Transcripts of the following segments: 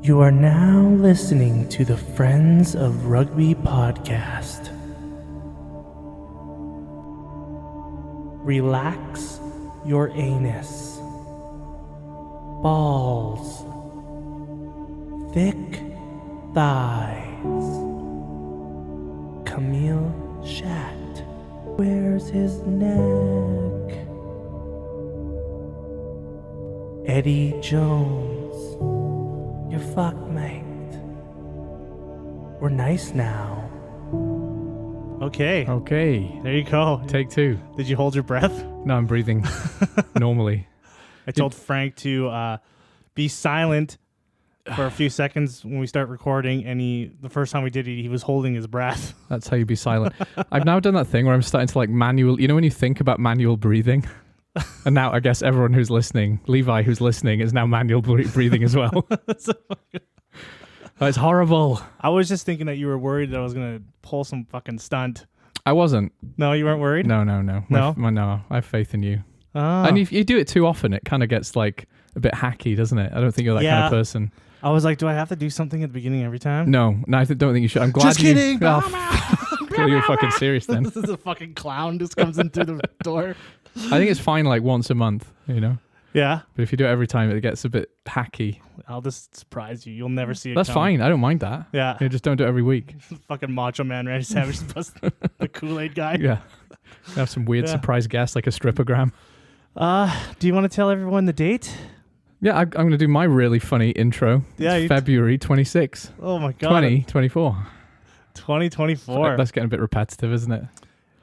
You are now listening to the Friends of Rugby podcast. Relax your anus. Balls. Thick thighs. Camille Shat. Where's his neck? Eddie Jones. You're fucked, mate. We're nice now. Okay. There you go. Take two. Did you hold your breath? No, I'm breathing normally. I told Frank to be silent for a few seconds when we start recording, and the first time we did it, he was holding his breath. That's how you be silent. I've now done that thing where I'm starting to manual, when you think about manual breathing? And now I guess everyone who's listening, Levi who's listening, is now manual breathing as well. It's horrible. I was just thinking that you were worried that I was going to pull some fucking stunt. I wasn't. No, you weren't worried? No. No? No, I have faith in you. Oh. And if you do it too often, it kind of gets a bit hacky, doesn't it? I don't think you're that kind of person. I was like, do I have to do something at the beginning every time? No, I don't think you should. I'm glad just kidding. You're fucking serious then. This is a fucking clown just comes in through the door. I think it's fine once a month, Yeah. But if you do it every time, it gets a bit hacky. I'll just surprise you. You'll never see it. That's fine. I don't mind that. Yeah. Just don't do it every week. Fucking Macho Man Randy Savage plus the Kool-Aid guy. Yeah. Have some weird surprise guest like a strippogram. Do you want to tell everyone the date? Yeah, I'm going to do my really funny intro. Yeah. It's February 26th. Oh my God. 2024. 2024. That's getting a bit repetitive, isn't it?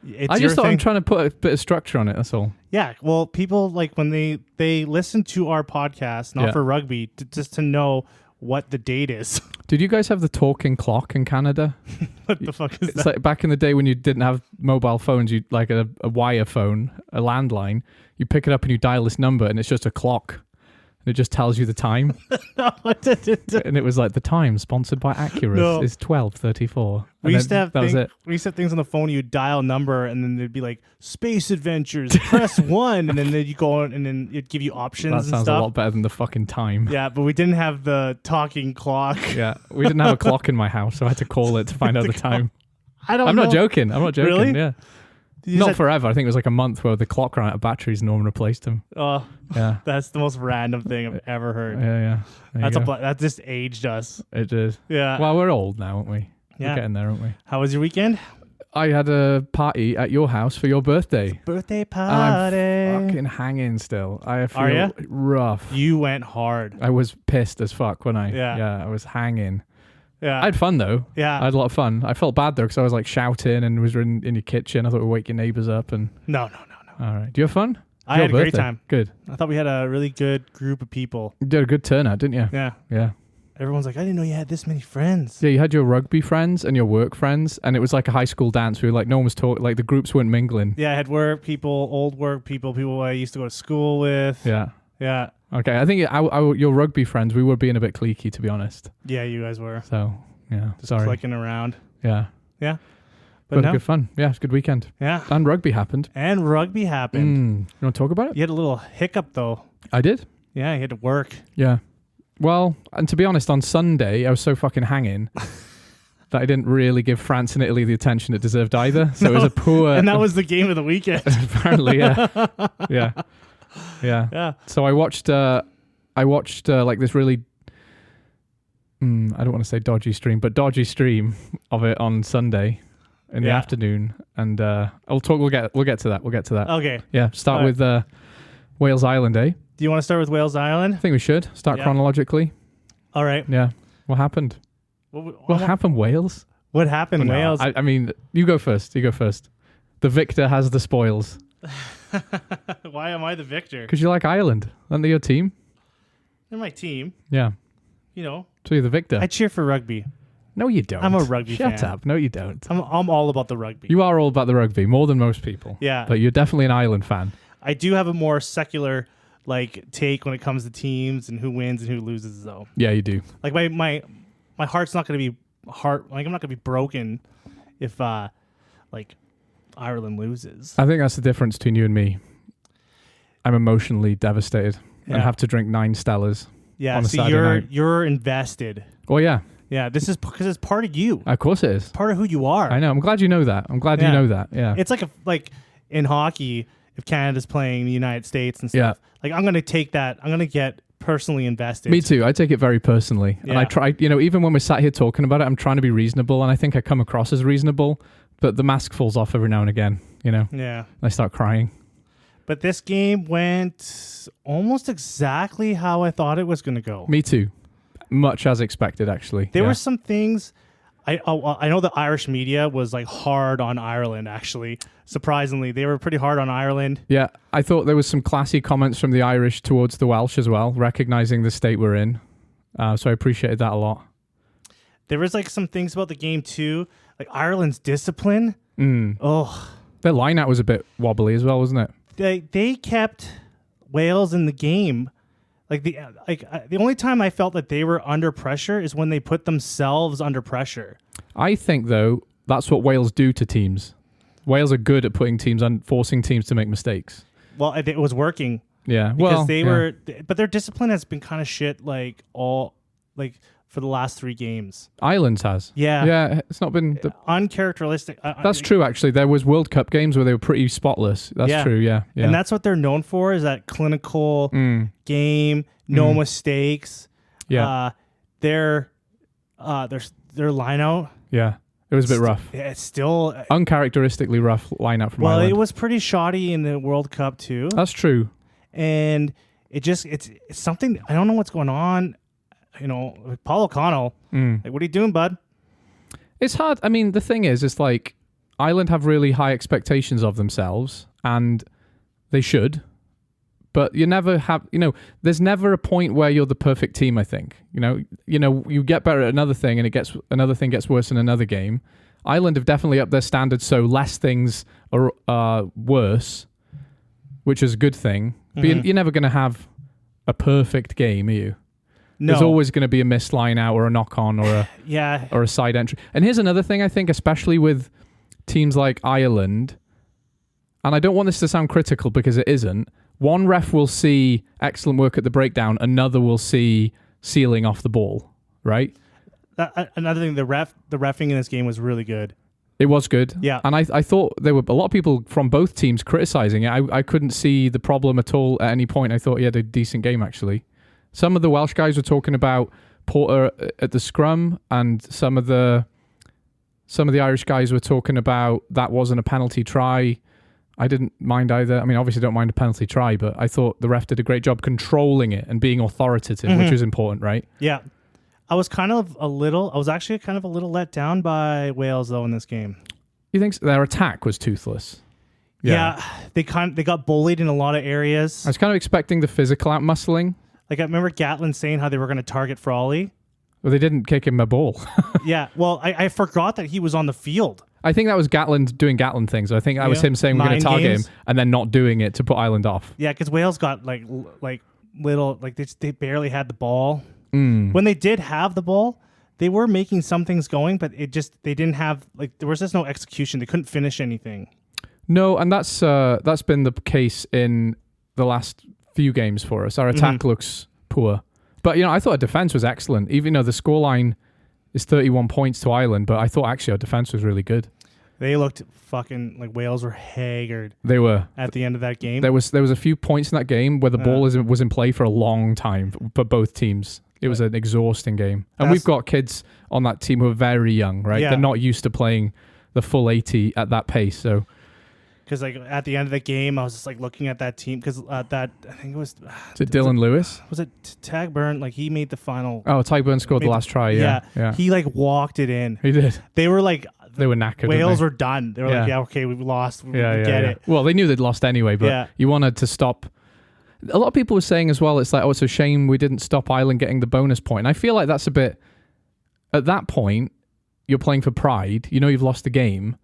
It's I just thought I'm trying to put a bit of structure on it, that's all. Yeah, well, people when they listen to our podcast, not for rugby, just to know what the date is. Did you guys have the talking clock in Canada? What the fuck is it's that? Like back in the day when you didn't have mobile phones, you like a wire phone, a landline, you pick it up and you dial this number and it's just a clock. It just tells you the time. No, it didn't. And it was like the time sponsored by Accurus is 12:34. We used to have that was it. We used to have things on the phone. You'd dial a number and then there'd be like space adventures, press 1, and then you go on and then it'd give you options. That and sounds stuff. a lot better than the fucking time. Yeah, but we didn't have the talking clock. Yeah, we didn't have a clock in my house, so I had to call it to find out the time. I'm not joking. Really? Yeah. Not forever. I think it was like a month where the clock ran out of batteries and no one replaced them. Oh, yeah. That's the most random thing I've ever heard. Yeah. That just aged us. It did. Yeah. Well, we're old now, aren't we? Yeah. We're getting there, aren't we? How was your weekend? I had a party at your house for your birthday. Birthday party. And I'm fucking hanging still. I feel Are you? rough. You went hard. I was pissed as fuck when I... Yeah. Yeah, I was hanging. Yeah. I had fun though. Yeah. I had a lot of fun. I felt bad though because I was shouting and was in your kitchen. I thought we'd wake your neighbours up and... No. All right. Do you have fun? I had a great time. Good. I thought we had a really good group of people. You did a good turnout, didn't you? Yeah. Yeah. Everyone's like, I didn't know you had this many friends. Yeah, you had your rugby friends and your work friends, and it was like a high school dance where no one was talking, the groups weren't mingling. Yeah, I had work people, old work people I used to go to school with. Yeah. Yeah. Okay, I think your rugby friends, we were being a bit cliquey, to be honest. Yeah, you guys were. So, yeah, just sorry. clicking around. Yeah. Yeah. But good fun. Yeah, it's a good weekend. Yeah. And rugby happened. You want to talk about it? You had a little hiccup, though. I did. Yeah, you had to work. Yeah. Well, and to be honest, on Sunday, I was so fucking hanging that I didn't really give France and Italy the attention it deserved either. So it was a poor... And that was the game of the weekend. Apparently, yeah. Yeah. So I watched this really... I don't want to say dodgy stream of it on Sunday in the afternoon. And we'll get to that. Okay. Yeah, start with Wales Island, eh? Do you want to start with Wales Island? I think we should. Start chronologically. All right. Yeah. What happened? What happened, Wales? What happened, Wales? I mean, you go first. The victor has the spoils. Why am I the victor? Because you like Ireland. Aren't they your team? They're my team. Yeah. So you're the victor. I cheer for rugby. No, you don't. I'm a rugby fan. Shut up. No, you don't. I'm all about the rugby. You are all about the rugby, more than most people. Yeah. But you're definitely an Ireland fan. I do have a more secular take when it comes to teams and who wins and who loses, though. Yeah, you do. My heart's not going to be I'm not going to be broken if Ireland loses. I think that's the difference between you and me. I'm emotionally devastated and have to drink 9 Stellas Yeah, on a so Saturday night. you're invested. Oh yeah, Yeah, this is because it's part of you. of course it is. Part of who you are. I know. I'm glad you know that. I'm glad you Yeah. know that. Yeah. It's like in hockey, if Canada's playing the United States and stuff. Like I'm gonna take that. I'm gonna get personally invested. Me too. I take it very personally. And I Yeah. try, even when we're sat here talking about it, I'm trying to be reasonable, and I think I come across as reasonable, but the mask falls off every now and again, Yeah. I start crying. But this game went almost exactly how I thought it was gonna go. Me too. Much as expected, actually. There Yeah. were some things. I know the Irish media was like hard on Ireland. Actually, surprisingly, they were pretty hard on Ireland. Yeah, I thought there was some classy comments from the Irish towards the Welsh as well, recognizing the state we're in. So I appreciated that a lot. There was like some things about the game too, like Ireland's discipline. Oh, Their line-out was a bit wobbly as well, wasn't it? they kept Wales in the game. The only time I felt that they were under pressure is when they put themselves under pressure. I think, though, that's what Wales do to teams. Wales are good at putting teams and forcing teams to make mistakes. Well, it was working. Yeah, Because they were, but their discipline has been kind of shit. For the last 3 games. Ireland's has. Yeah. Yeah, it's not been... Uncharacteristic. That's true, actually. There was World Cup games where they were pretty spotless. That's true, yeah. And that's what they're known for, is that clinical game, no mistakes. Yeah. Their line out. Yeah, it was a bit rough. Yeah, it's still... Uncharacteristically rough lineup from Ireland. It was pretty shoddy in the World Cup too. That's true. And it's something... I don't know what's going on. Paul O'Connell, what are you doing, bud? It's hard. I mean, the thing is, it's like Ireland have really high expectations of themselves, and they should. But you never have, there's never a point where you're the perfect team, I think. You get better at another thing, and another thing gets worse in another game. Ireland have definitely upped their standards, so less things are worse, which is a good thing. But you're never going to have a perfect game, are you? No. There's always going to be a missed line out or a knock on or a side entry. And here's another thing, I think, especially with teams like Ireland, and I don't want this to sound critical because it isn't. One ref will see excellent work at the breakdown, another will see sealing off the ball, right? Another thing, the reffing in this game was really good. It was good. Yeah. And I thought there were a lot of people from both teams criticizing it. I couldn't see the problem at all at any point. I thought he had a decent game, actually. Some of the Welsh guys were talking about Porter at the scrum, and some of the Irish guys were talking about that wasn't a penalty try. I didn't mind either. I mean, obviously don't mind a penalty try, but I thought the ref did a great job controlling it and being authoritative, which is important, right? Yeah. I was actually kind of a little let down by Wales, though, in this game. You think their attack was toothless? Yeah. They got bullied in a lot of areas. I was kind of expecting the physical outmuscling. Like, I remember Gatlin saying how they were going to target Frawley. Well, they didn't kick him a ball. Yeah, well, I forgot that he was on the field. I think that was Gatlin doing Gatlin things. I think that was him saying we're going to target him and then not doing it to put Ireland off. Yeah, because Wales got they barely had the ball. When they did have the ball, they were making some things going, but they didn't have, there was just no execution. They couldn't finish anything. No, and that's been the case in the last few games for us. Our attack looks poor. But, I thought our defense was excellent. Even though the scoreline is 31 points to Ireland, but I thought actually our defense was really good. They looked fucking like Wales were haggard. They were. At the end of that game. There was a few points in that game where the ball was in play for a long time for both teams. It was an exhausting game. And we've got kids on that team who are very young, right? Yeah. They're not used to playing the full 80 at that pace, so... Because at the end of the game, I was just looking at that team because I think it was. Is it Dylan Lewis? Was it Tagburn? He made the final. Oh, Tagburn scored the last try. Yeah. He walked it in. He did. They were they were knackered. Wales were done. They were okay, we've lost. We get it. Well, they knew they'd lost anyway, but you wanted to stop. A lot of people were saying as well, it's it's a shame we didn't stop Ireland getting the bonus point. And I feel like that's a bit. At that point, you're playing for pride. You've lost the game.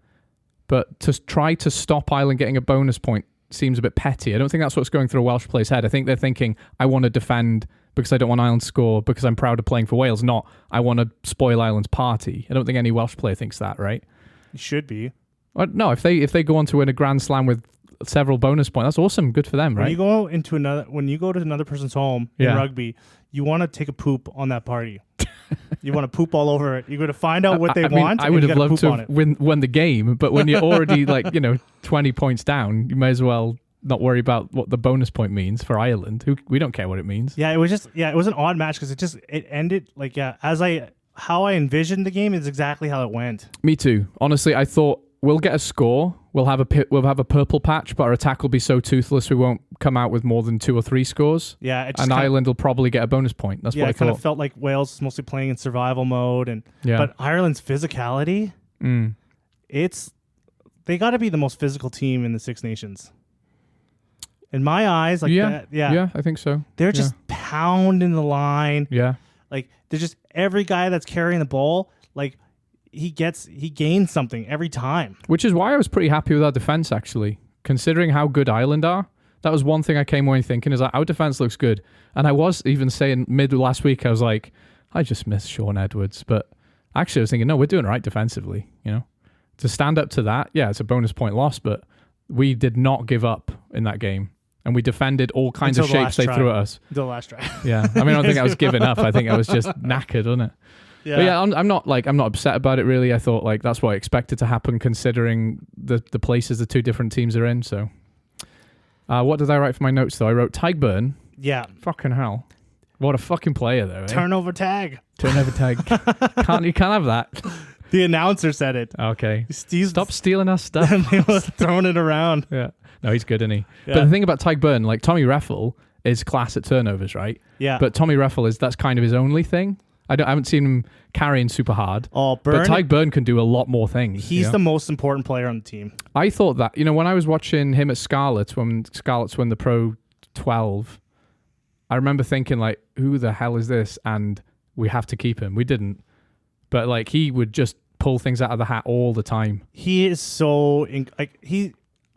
But to try to stop Ireland getting a bonus point seems a bit petty. I don't think that's what's going through a Welsh player's head. I think they're thinking, I want to defend because I don't want Ireland to score because I'm proud of playing for Wales, not I want to spoil Ireland's party. I don't think any Welsh player thinks that, right? It should be. No, if they go on to win a Grand Slam with several bonus points, that's awesome. Good for them, right? When you go to another person's home in rugby, you want to take a poop on that party. You want to poop all over it. You're going to find out what they want. I would and have loved to on it. win the game, but when you're already 20 points down, you may as well not worry about what the bonus point means for Ireland. We don't care what it means. Yeah, it was an odd match because it ended how I envisioned the game is exactly how it went. Me too. Honestly, I thought we'll get a score. We'll have a purple patch, but our attack will be so toothless we won't come out with more than 2 or 3 scores. Yeah, Ireland will probably get a bonus point. That's what I thought. It kind of felt like Wales was mostly playing in survival mode, but Ireland's physicality, they got to be the most physical team in the Six Nations. In my eyes, I think so. They're just pounding the line. Yeah, like they're just every guy that's carrying the ball, like. He gains something every time. Which is why I was pretty happy with our defense, actually. Considering how good Ireland are, that was one thing I came away thinking is like, our defense looks good. And I was even saying mid last week, I was like, I just miss Sean Edwards. But actually I was thinking, no, we're doing right defensively. To stand up to that, yeah, it's a bonus point loss, but we did not give up in that game. And we defended all kinds of shapes they threw at us. The last try. Yeah. I mean, I don't think I was giving up. I think I was just knackered, wasn't it? Yeah. But yeah, I'm not upset about it really. I thought that's what I expected to happen considering the places the two different teams are in. So, what did I write for my notes though? I wrote Tygburn. Yeah. Fucking hell, what a fucking player though. Eh? Turnover tag. You can't have that. The announcer said it. Okay. Stop stealing our stuff. He was throwing it around. Yeah. No, he's good, isn't he? Yeah. But the thing about Tygburn, like Tommy Reffel is class at turnovers, right? Yeah. But Tommy Reffel that's kind of his only thing. I haven't seen him carrying super hard. Oh, but Tygburn can do a lot more things. He's the most important player on the team. I thought that, when I was watching him at Scarlets, when Scarlets won the Pro 12, I remember thinking, like, who the hell is this? And we have to keep him. We didn't. But, like, he would just pull things out of the hat all the time. He is so...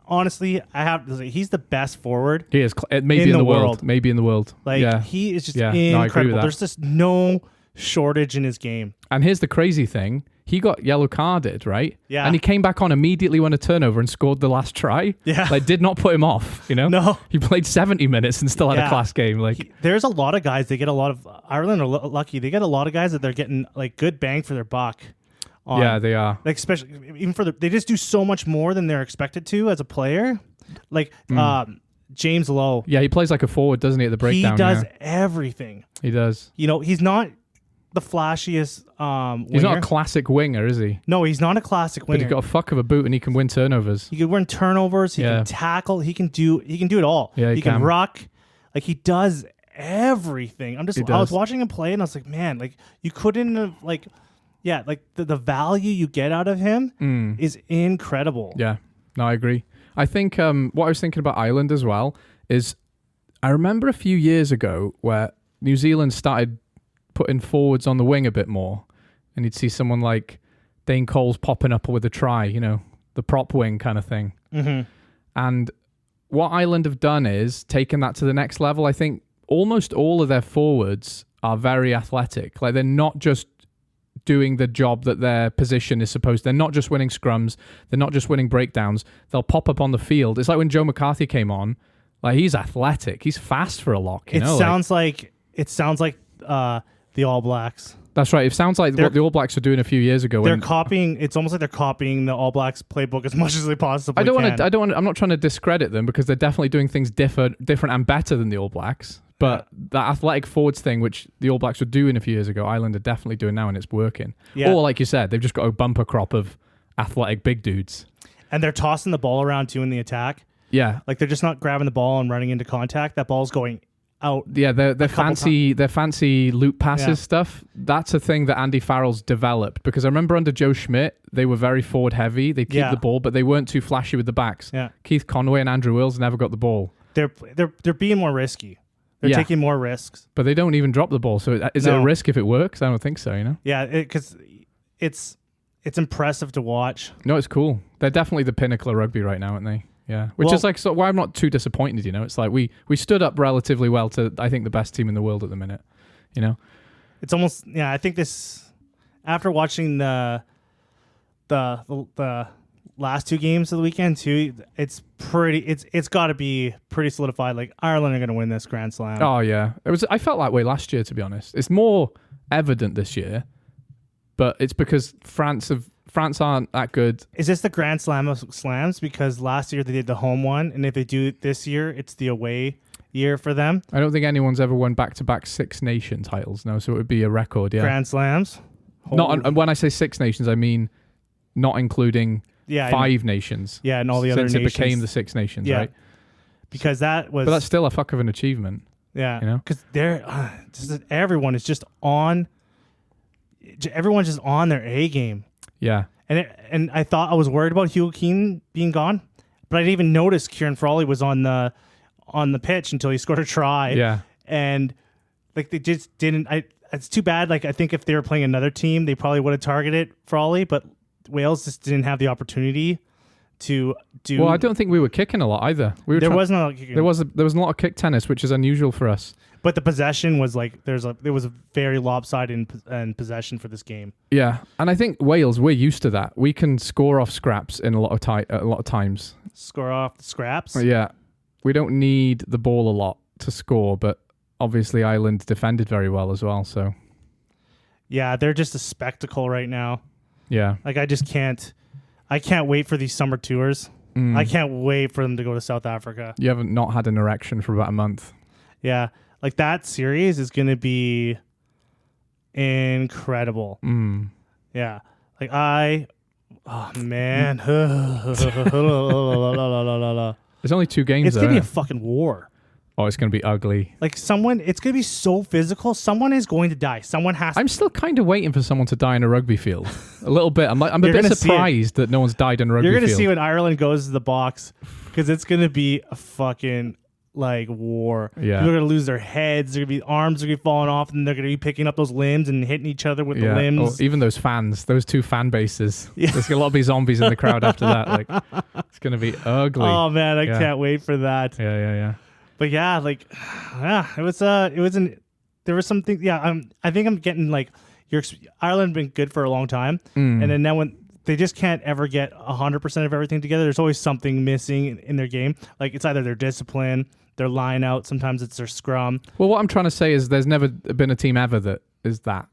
Honestly, I have to say, he's the best forward. He is. Maybe in the world. Maybe in the world. Like, he is just incredible. No, I agree with that. There's just no shortage in his game. And here's the crazy thing. He got yellow carded, right? Yeah. And he came back on immediately when a turnover and scored the last try. Yeah. Like, did not put him off, No. He played 70 minutes and still had a class game. Like, there's a lot of guys, they get a lot of... Ireland are lucky. They get a lot of guys that they're getting, like, good bang for their buck. Yeah, they are. Like, especially, even they just do so much more than they're expected to as a player. Like, James Lowe. Yeah, he plays like a forward, doesn't he, at the breakdown? He does everything. He does. He's not the flashiest winger. He's not a classic winger, is he? No, he's not a classic winger. But he's got a fuck of a boot and he can win turnovers. He can win turnovers. He can tackle. He can do it all. Yeah, he can ruck. Like, he does everything. I was watching him play and I was like, man, like, you couldn't have, like... Yeah, like the value you get out of him is incredible. Yeah, no, I agree. I think what I was thinking about Ireland as well is I remember a few years ago where New Zealand started putting forwards on the wing a bit more, and you'd see someone like Dane Coles popping up with a try, the prop wing kind of thing. Mm-hmm. And what Ireland have done is taken that to the next level. I think almost all of their forwards are very athletic. Like, they're not just doing the job that their position is supposed to. They're not just winning scrums. They're not just winning breakdowns. They'll pop up on the field. It's like when Joe McCarthy came on. Like, he's athletic. He's fast for a lock. It sounds like the All Blacks. That's right. It sounds like what the All Blacks were doing a few years ago. They're copying. It's almost like they're copying the All Blacks playbook as much as they possibly can. I'm not trying to discredit them because they're definitely doing things different and better than the All Blacks. But that athletic forwards thing, which the All Blacks were doing a few years ago, Ireland are definitely doing now, and it's working. Yeah. Or, like you said, they've just got a bumper crop of athletic big dudes. And they're tossing the ball around, too, in the attack. Yeah. Like, they're just not grabbing the ball and running into contact. That ball's going out. Yeah, their fancy loop passes stuff, that's a thing that Andy Farrell's developed. Because I remember under Joe Schmidt, they were very forward heavy. They keep the ball, but they weren't too flashy with the backs. Yeah. Keith Conway and Andrew Wills never got the ball. They're being more risky. They're taking more risks. But they don't even drop the ball. So is it a risk if it works? I don't think so, Yeah, because it's impressive to watch. No, it's cool. They're definitely the pinnacle of rugby right now, aren't they? Yeah. Which is like why I'm not too disappointed, It's like we stood up relatively well to, I think, the best team in the world at the minute, It's almost, I think this, after watching the last 2 games of the weekend too, it's got to be pretty solidified. Like Ireland are going to win this Grand Slam. Oh yeah, I felt that way last year, to be honest. It's more evident this year, but it's because France aren't that good. Is this the Grand Slam of slams? Because last year they did the home one, and if they do it this year, it's the away year for them. I don't think anyone's ever won back-to-back Six Nation titles. No, so it would be a record. Yeah, Grand Slams. Not when I say Six Nations, I mean not including 5 nations. Yeah, and all the other nations. Since it became the Six Nations, right? Because that was. But that's still a fuck of an achievement. Yeah, you know, because everyone is just on. Everyone's just on their A game. Yeah, and I thought I was worried about Hugo Keane being gone, but I didn't even notice Kieran Frawley was on the pitch until he scored a try. Yeah, and like they just didn't. It's too bad. Like I think if they were playing another team, they probably would have targeted Frawley, but Wales just didn't have the opportunity to do. Well, I don't think we were kicking a lot either. There wasn't a lot of kicking. There was a lot of kick tennis, which is unusual for us. But the possession was like there was a very lopsided in possession for this game. Yeah, and I think Wales, we're used to that. We can score off scraps in a lot of times. Score off the scraps. Yeah, we don't need the ball a lot to score, but obviously Ireland defended very well as well. So yeah, they're just a spectacle right now. Yeah, like I can't wait for these summer tours. I can't wait for them to go to South Africa. You haven't not had an erection for about a month. Yeah. Like that series is going to be incredible. Yeah. Like oh man. There's only 2 games. It's going to be a fucking war. Oh, it's going to be ugly. Like it's going to be so physical. Someone is going to die. Someone has to. I'm still kind of waiting for someone to die in a rugby field. A little bit. I'm a bit surprised that no one's died in a rugby field. You're going to see when Ireland goes to the box because it's going to be a fucking like war. Yeah. People are going to lose their heads. They're going to be arms are going to be falling off, and they're going to be picking up those limbs and hitting each other with the limbs. Or even those fans, those 2 fan bases. Yeah. There's a lot of be zombies in the crowd after that. Like it's going to be ugly. Oh man, I can't wait for that. Yeah. But yeah, like, it was there was something. Yeah, I think I'm getting like Ireland been good for a long time, and then now when they just can't ever get 100% of everything together, there's always something missing in their game. Like it's either their discipline, their line out, sometimes it's their scrum. Well, what I'm trying to say is there's never been a team ever that is that.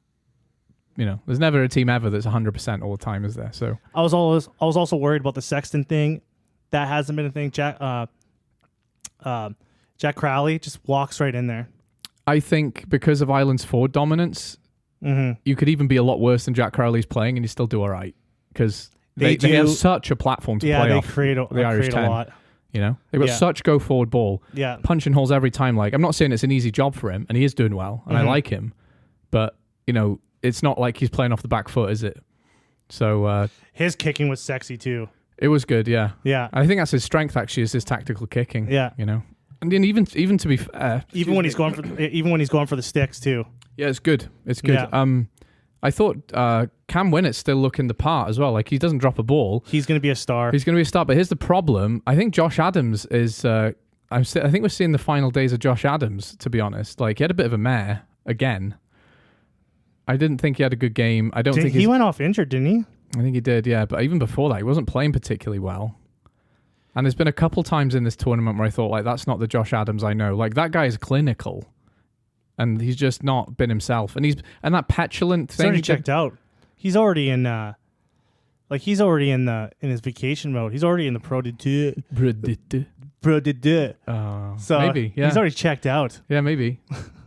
You know, there's never a team ever that's 100% all the time, is there? So I was also worried about the Sexton thing. That hasn't been a thing. Jack Crowley just walks right in there. I think because of Ireland's forward dominance, you could even be a lot worse than Jack Crowley's playing, and you still do all right because they have such a platform to play off. Create the Irish 10. A lot. You know, they've got such go forward ball, punching holes every time. Like I'm not saying it's an easy job for him, and he is doing well, and I like him, but you know, it's not like he's playing off the back foot, is it? So his kicking was sexy too. It was good, yeah. Yeah, I think that's his strength. Actually, is his tactical kicking. Yeah, you know. And then even to be fair, even when he's going for the sticks too. Yeah, it's good. It's good. Yeah. I thought Cam Winnett's still looking the part as well. Like he doesn't drop a ball. He's going to be a star. He's going to be a star. But here's the problem. I think Josh Adams is. I think we're seeing the final days of Josh Adams. To be honest, like he had a bit of a mare again. I didn't think he had a good game. I don't think he went off injured, didn't he? I think he did. Yeah, but even before that, he wasn't playing particularly well. And there's been a couple times in this tournament where I thought, like, that's not the Josh Adams I know. Like, that guy is clinical. And he's just not been himself. And that petulant thing. He's already checked out. He's already in his vacation mode. He's already in the Pro de deux. So maybe, yeah. He's already checked out. Yeah, maybe.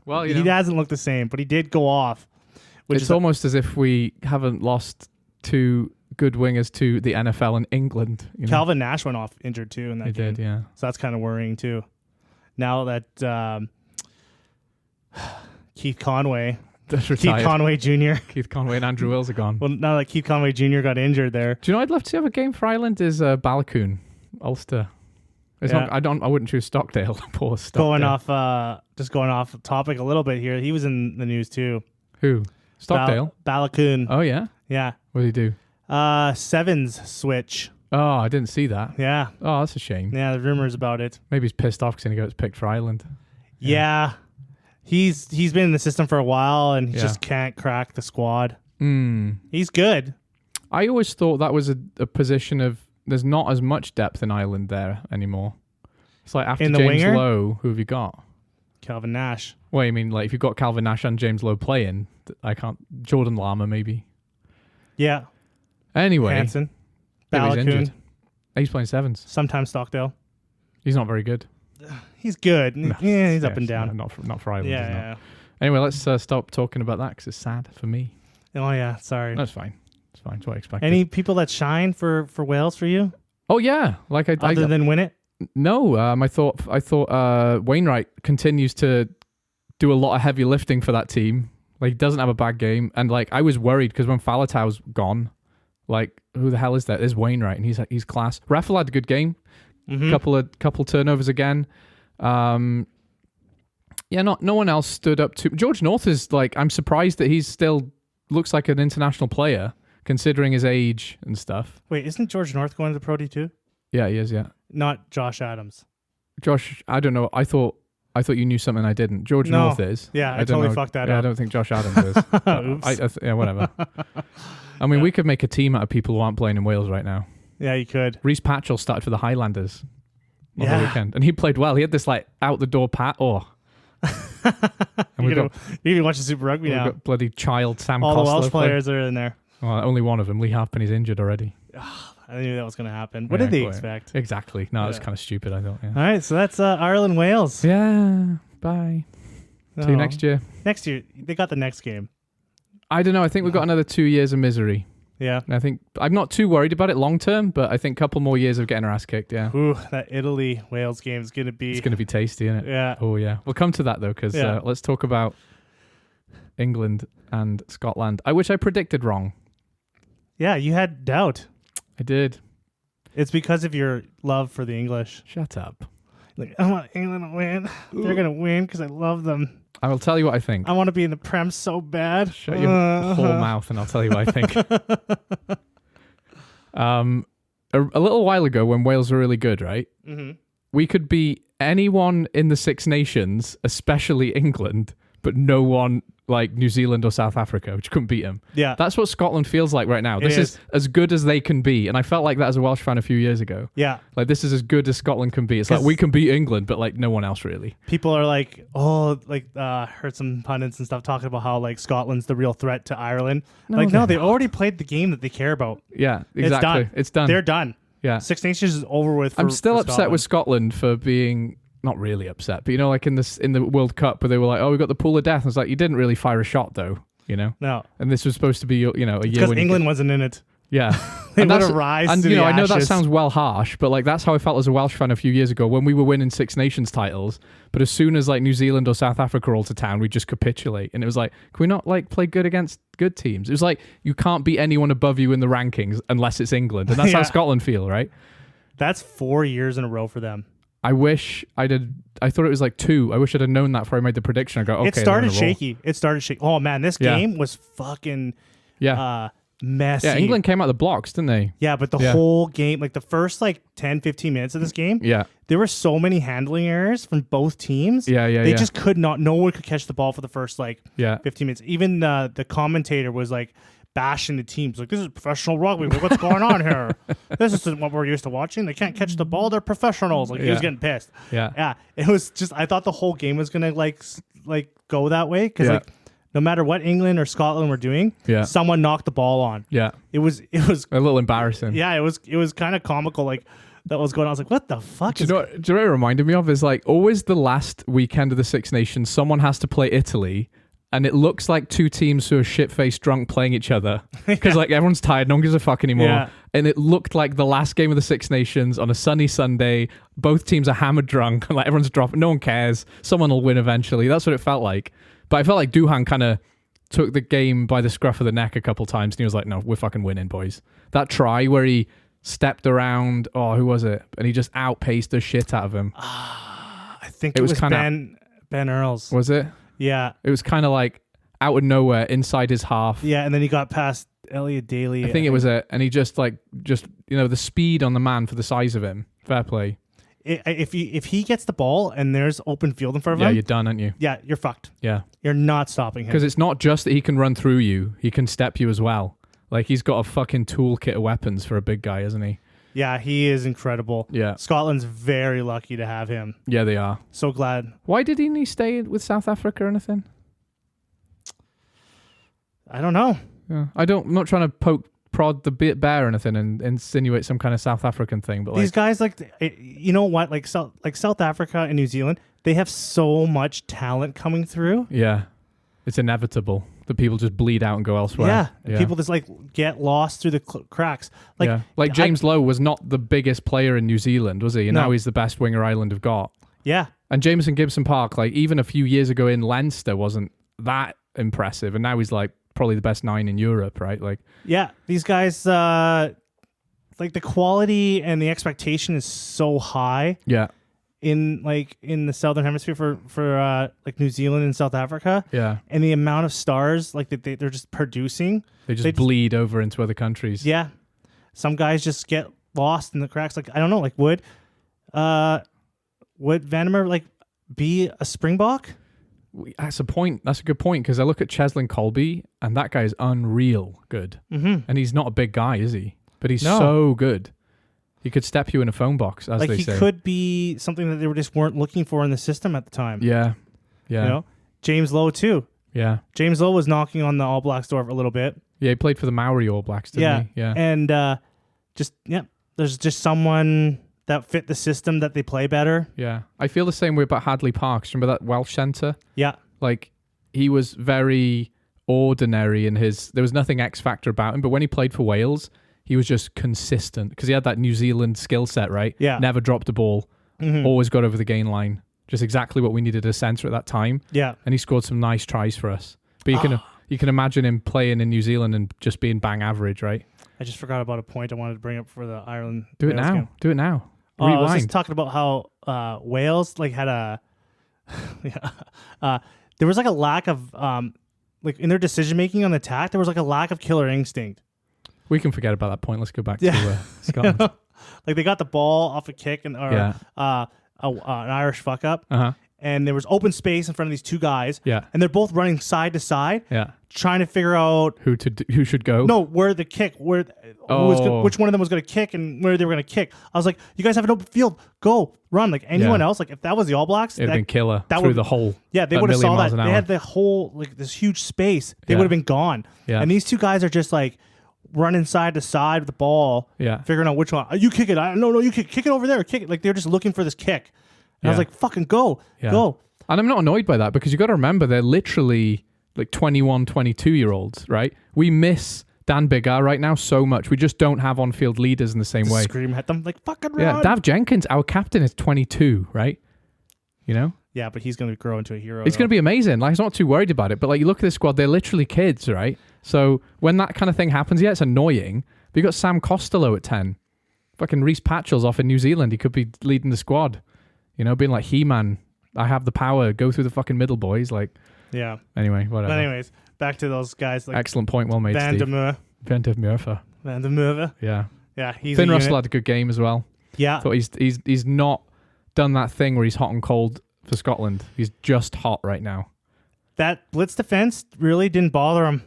Well, he hasn't looked the same, but he did go off. It's almost as if we haven't lost 2 good wingers to the NFL in England. You know? Calvin Nash went off injured too in that game. He did, yeah. So that's kind of worrying too. Now that Keith Conway Jr. Keith Conway and Andrew Wills are gone. Well, now that Keith Conway Jr. got injured there. Do you know I'd love to have a game for Ireland is Ballacoon, Ulster. It's not, I wouldn't choose Stockdale. Poor Stockdale. Going off topic a little bit here. He was in the news too. Who? Stockdale? Ballacoon. Oh yeah? Yeah. What did he do? Sevens switch. Oh, I didn't see that. Yeah. Oh, that's a shame. Yeah, the rumors about it. Maybe he's pissed off because he gets picked for Ireland. Yeah. He's been in the system for a while and he just can't crack the squad. He's good. I always thought that was a position of there's not as much depth in Ireland there anymore. It's like after In the James winger? Lowe, who have you got? Calvin Nash. Well, I mean, like if you've got Calvin Nash and James Lowe playing, I can't. Jordan Lama maybe. Yeah. Anyway, Hansen. yeah, he's Balakoon. injured. He's playing sevens. Sometimes Stockdale. He's not very good. He's good. No, Yeah, he's up and no, down. not for Ireland. Yeah, he's not. yeah. Anyway, let's stop talking about that because it's sad for me. Oh, yeah. Sorry. That's fine. It's fine. It's what I expected. Any people that shine for Wales for you? Oh yeah, like Other than win it? No, I thought Wainwright continues to do a lot of heavy lifting for that team. Like, he doesn't have a bad game, and like I was worried because when Falatau's gone, like who the hell is that? There's Wainwright, and he's class. Raffle had a good game, couple turnovers again. Yeah, no one else stood up to. George North is like, I'm surprised that he's still looks like an international player considering his age and stuff. Wait, isn't George North going to the Pro D2? Yeah, he is. Yeah, Not Josh Adams. Josh. I don't know. I thought you knew something I didn't. George No. North is. Yeah, I don't totally know. fucked that Yeah, up. I don't think Josh Adams is. Oops. Yeah, whatever. I mean, we could make a team out of people who aren't playing in Wales right now. Yeah, you could. Reece Patchell started for the Highlanders on Yeah. the weekend, and he played well. He had this like out the door pat. Oh, and You can watch the Super Rugby we've now. got bloody child Sam All the Costello Welsh playing. players are in there. Well, only one of them, Lee Halfpenny's injured already. I knew that was going to happen. What Yeah, did they quite. expect? Exactly. No, that's Yeah. kind of stupid. I thought. Yeah. All right, so that's Ireland Wales. Yeah. Bye. See you Oh. next year. Next year, they got the next game. I don't know. I think we've got another 2 years of misery. Yeah. I think I'm not too worried about it long term, but I think a couple more years of getting our ass kicked. Yeah. Ooh, that Italy Wales game is going to be. It's going to be tasty, isn't it? Yeah. Oh, yeah. We'll come to that, though, because Yeah. let's talk about England and Scotland, which I predicted wrong. Yeah, you had doubt. I did. It's because of your love for the English. Shut up. Like, I want England to win. They're going to win because I love them. I will tell you what I think. I want to be in the Prem so bad. Shut your whole mouth and I'll tell you what I think. A little while ago when Wales were really good, right? Mm-hmm. We could beat anyone in the Six Nations, especially England, but no one like New Zealand or South Africa, which couldn't beat them. Yeah. That's what Scotland feels like right now. It This is. is as good as they can be. And I felt like that as a Welsh fan a few years ago. Yeah. Like, this is as good as Scotland can be. It's like, 'Cause- we can beat England, but like no one else really. People are like, heard some pundits and stuff talking about how like Scotland's the real threat to Ireland. No, No, they're they not. already played the game that they care about. Yeah, exactly. It's done. They're done. Yeah. Six Nations is over with. I'm still for upset with Scotland for being not really upset, but you know, like in the World Cup where they were like, "Oh, we got the pool of death." And it's like, you didn't really fire a shot though, you know. No, And this was supposed to be, you know, a year because when England wasn't in it. yeah, They And would that's- have rise and to you know, the I know that ashes. sounds well harsh, but like that's how I felt as a Welsh fan a few years ago when we were winning Six Nations titles. But as soon as like New Zealand or South Africa rolled to town, we just capitulate, and it was like, can we not like play good against good teams? It was like you can't beat anyone above you in the rankings unless it's England, and that's how Yeah. Scotland feel, right? That's 4 years in a row for them. I wish I did. I thought it was like 2. I wish I'd have known that before I made the prediction. I go, okay. It started they're on a roll. shaky. It started shaky. Oh man, this Yeah. game was fucking Yeah, messy. yeah. England came out of the blocks, didn't they? Yeah, but the Yeah. whole game, like the first like 10, 15 minutes of this game, Yeah, there were so many handling errors from both teams. yeah, yeah. They yeah. just could not. No one could catch the ball for the first like yeah. 15 minutes. Even the commentator was like bashing the teams. Like, this is professional rugby. What's going on here? This isn't what we're used to watching. They can't catch the ball. They're professionals. Like, he was Yeah. getting pissed. Yeah. Yeah. It was just, I thought the whole game was going to like go that way. Cause Yeah. like, no matter what England or Scotland were doing, Yeah. someone knocked the ball on. Yeah. It was, A little embarrassing. yeah, it was kind of comical. Like, that was going on. I was like, what the fuck Do is you know what it reminded me of? Is like always the last weekend of the Six Nations, someone has to play Italy, and it looks like two teams who are shit-faced drunk playing each other because like everyone's tired, no one gives a fuck anymore. Yeah. And it looked like the last game of the Six Nations on a sunny Sunday. Both teams are hammered drunk, and like everyone's dropping. No one cares. Someone will win eventually. That's what it felt like. But I felt like Duhan kind of took the game by the scruff of the neck a couple times, and he was like, "No, we're fucking winning, boys." That try where he stepped around. Oh, who was it? And he just outpaced the shit out of him. I think It it was was kinda- Ben Earls. Was it? Yeah. It was kind of like out of nowhere inside his half. Yeah. And then he got past Elliot Daly. I think it was it, and he just you know, the speed on the man for the size of him. Fair play. If he gets the ball and there's open field in front of Yeah, him, you're done, aren't you? yeah, you're fucked. Yeah, You're not stopping him. because it's not just that he can run through you; he can step you as well. Like he's got a fucking toolkit of weapons for a big guy, isn't he? Yeah, he is incredible. Yeah. Scotland's very lucky to have him. Yeah, they are. So glad. Why didn't he stay with South Africa or anything? I don't know. Yeah. I'm not trying to prod the bear or anything and insinuate some kind of South African thing, but these guys, you know what? Like South Africa and New Zealand, they have so much talent coming through. Yeah. It's inevitable that people just bleed out and go elsewhere. Yeah. People just get lost through the cracks. Like James Lowe was not the biggest player in New Zealand, was he? And now he's the best winger Ireland have got. Yeah. And Jameson Gibson Park, even a few years ago in Leinster, wasn't that impressive, and now he's probably the best 9 in Europe, right? Yeah, these guys, the quality and the expectation is so high. Yeah. In the Southern Hemisphere for New Zealand and South Africa. Yeah. And the amount of stars they're just producing. They just bleed over into other countries. Yeah. Some guys just get lost in the cracks. I don't know, would Vandermeer be a Springbok? That's a point. That's a good point, because I look at Cheslin Colby and that guy is unreal good. Mm-hmm. And he's not a big guy, is he? But he's so good. He could step you in a phone box, as they say. He could be something that they just weren't looking for in the system at the time. Yeah. Yeah. You know? James Lowe too. Yeah. James Lowe was knocking on the All Blacks door for a little bit. Yeah, he played for the Maori All Blacks, didn't he? Yeah. And there's just someone that fit the system that they play better. Yeah. I feel the same way about Hadley Parks. Remember that Welsh centre? Yeah. He was very ordinary in there was nothing X factor about him, but when he played for Wales, he was just consistent because he had that New Zealand skill set, right? Yeah. Never dropped a ball. Mm-hmm. Always got over the gain line. Just exactly what we needed a centre at that time. Yeah. And he scored some nice tries for us. But you can imagine him playing in New Zealand and just being bang average, right? I just forgot about a point I wanted to bring up for the Ireland. Do it Wales now. game. Do it now. I was Rewind. just talking about how Wales had a there was a lack of in their decision making on the attack. There was a lack of killer instinct. We can forget about that point. Let's go back to Scotland. They got the ball off a kick and an Irish fuck up. Uh-huh. And there was open space in front of these two guys. Yeah. And they're both running side to side. Yeah. Trying to figure out who should go. No, where the kick, which one of them was going to kick and where they were going to kick. I was like, you guys have an open field. Go, run. Anyone else, if that was the All Blacks, it'd been killer through the hole. Yeah, they would have saw that. They had the whole this huge space. They would have been gone. Yeah. And these two guys are just running side to side with the ball. Yeah. Figuring out which one. You kick it. No, you kick it over there. Kick it. They're just looking for this kick. And I was like, fucking go. Yeah. Go. And I'm not annoyed by that because you got to remember they're literally 21, 22-year-olds, right? We miss Dan Biggar right now so much. We just don't have on-field leaders in the same way. Scream at them fucking run. Yeah, Dav Jenkins, our captain, is 22, right? You know? Yeah, but he's going to grow into a hero. He's going to be amazing. I'm not too worried about it. But you look at this squad, they're literally kids, right? So when that kind of thing happens, it's annoying. But you got Sam Costello at 10. Fucking Reece Patchell's off in New Zealand. He could be leading the squad. Being like He-Man. I have the power. Go through the fucking middle, boys. Yeah. Anyway, whatever. But anyways, back to those guys. Excellent point. Well made, Van Steve. Van der Merwe. Yeah. Yeah. Finn Russell had a good game as well. Yeah. Thought he's not done that thing where he's hot and cold for Scotland. He's just hot right now. That blitz defense really didn't bother him.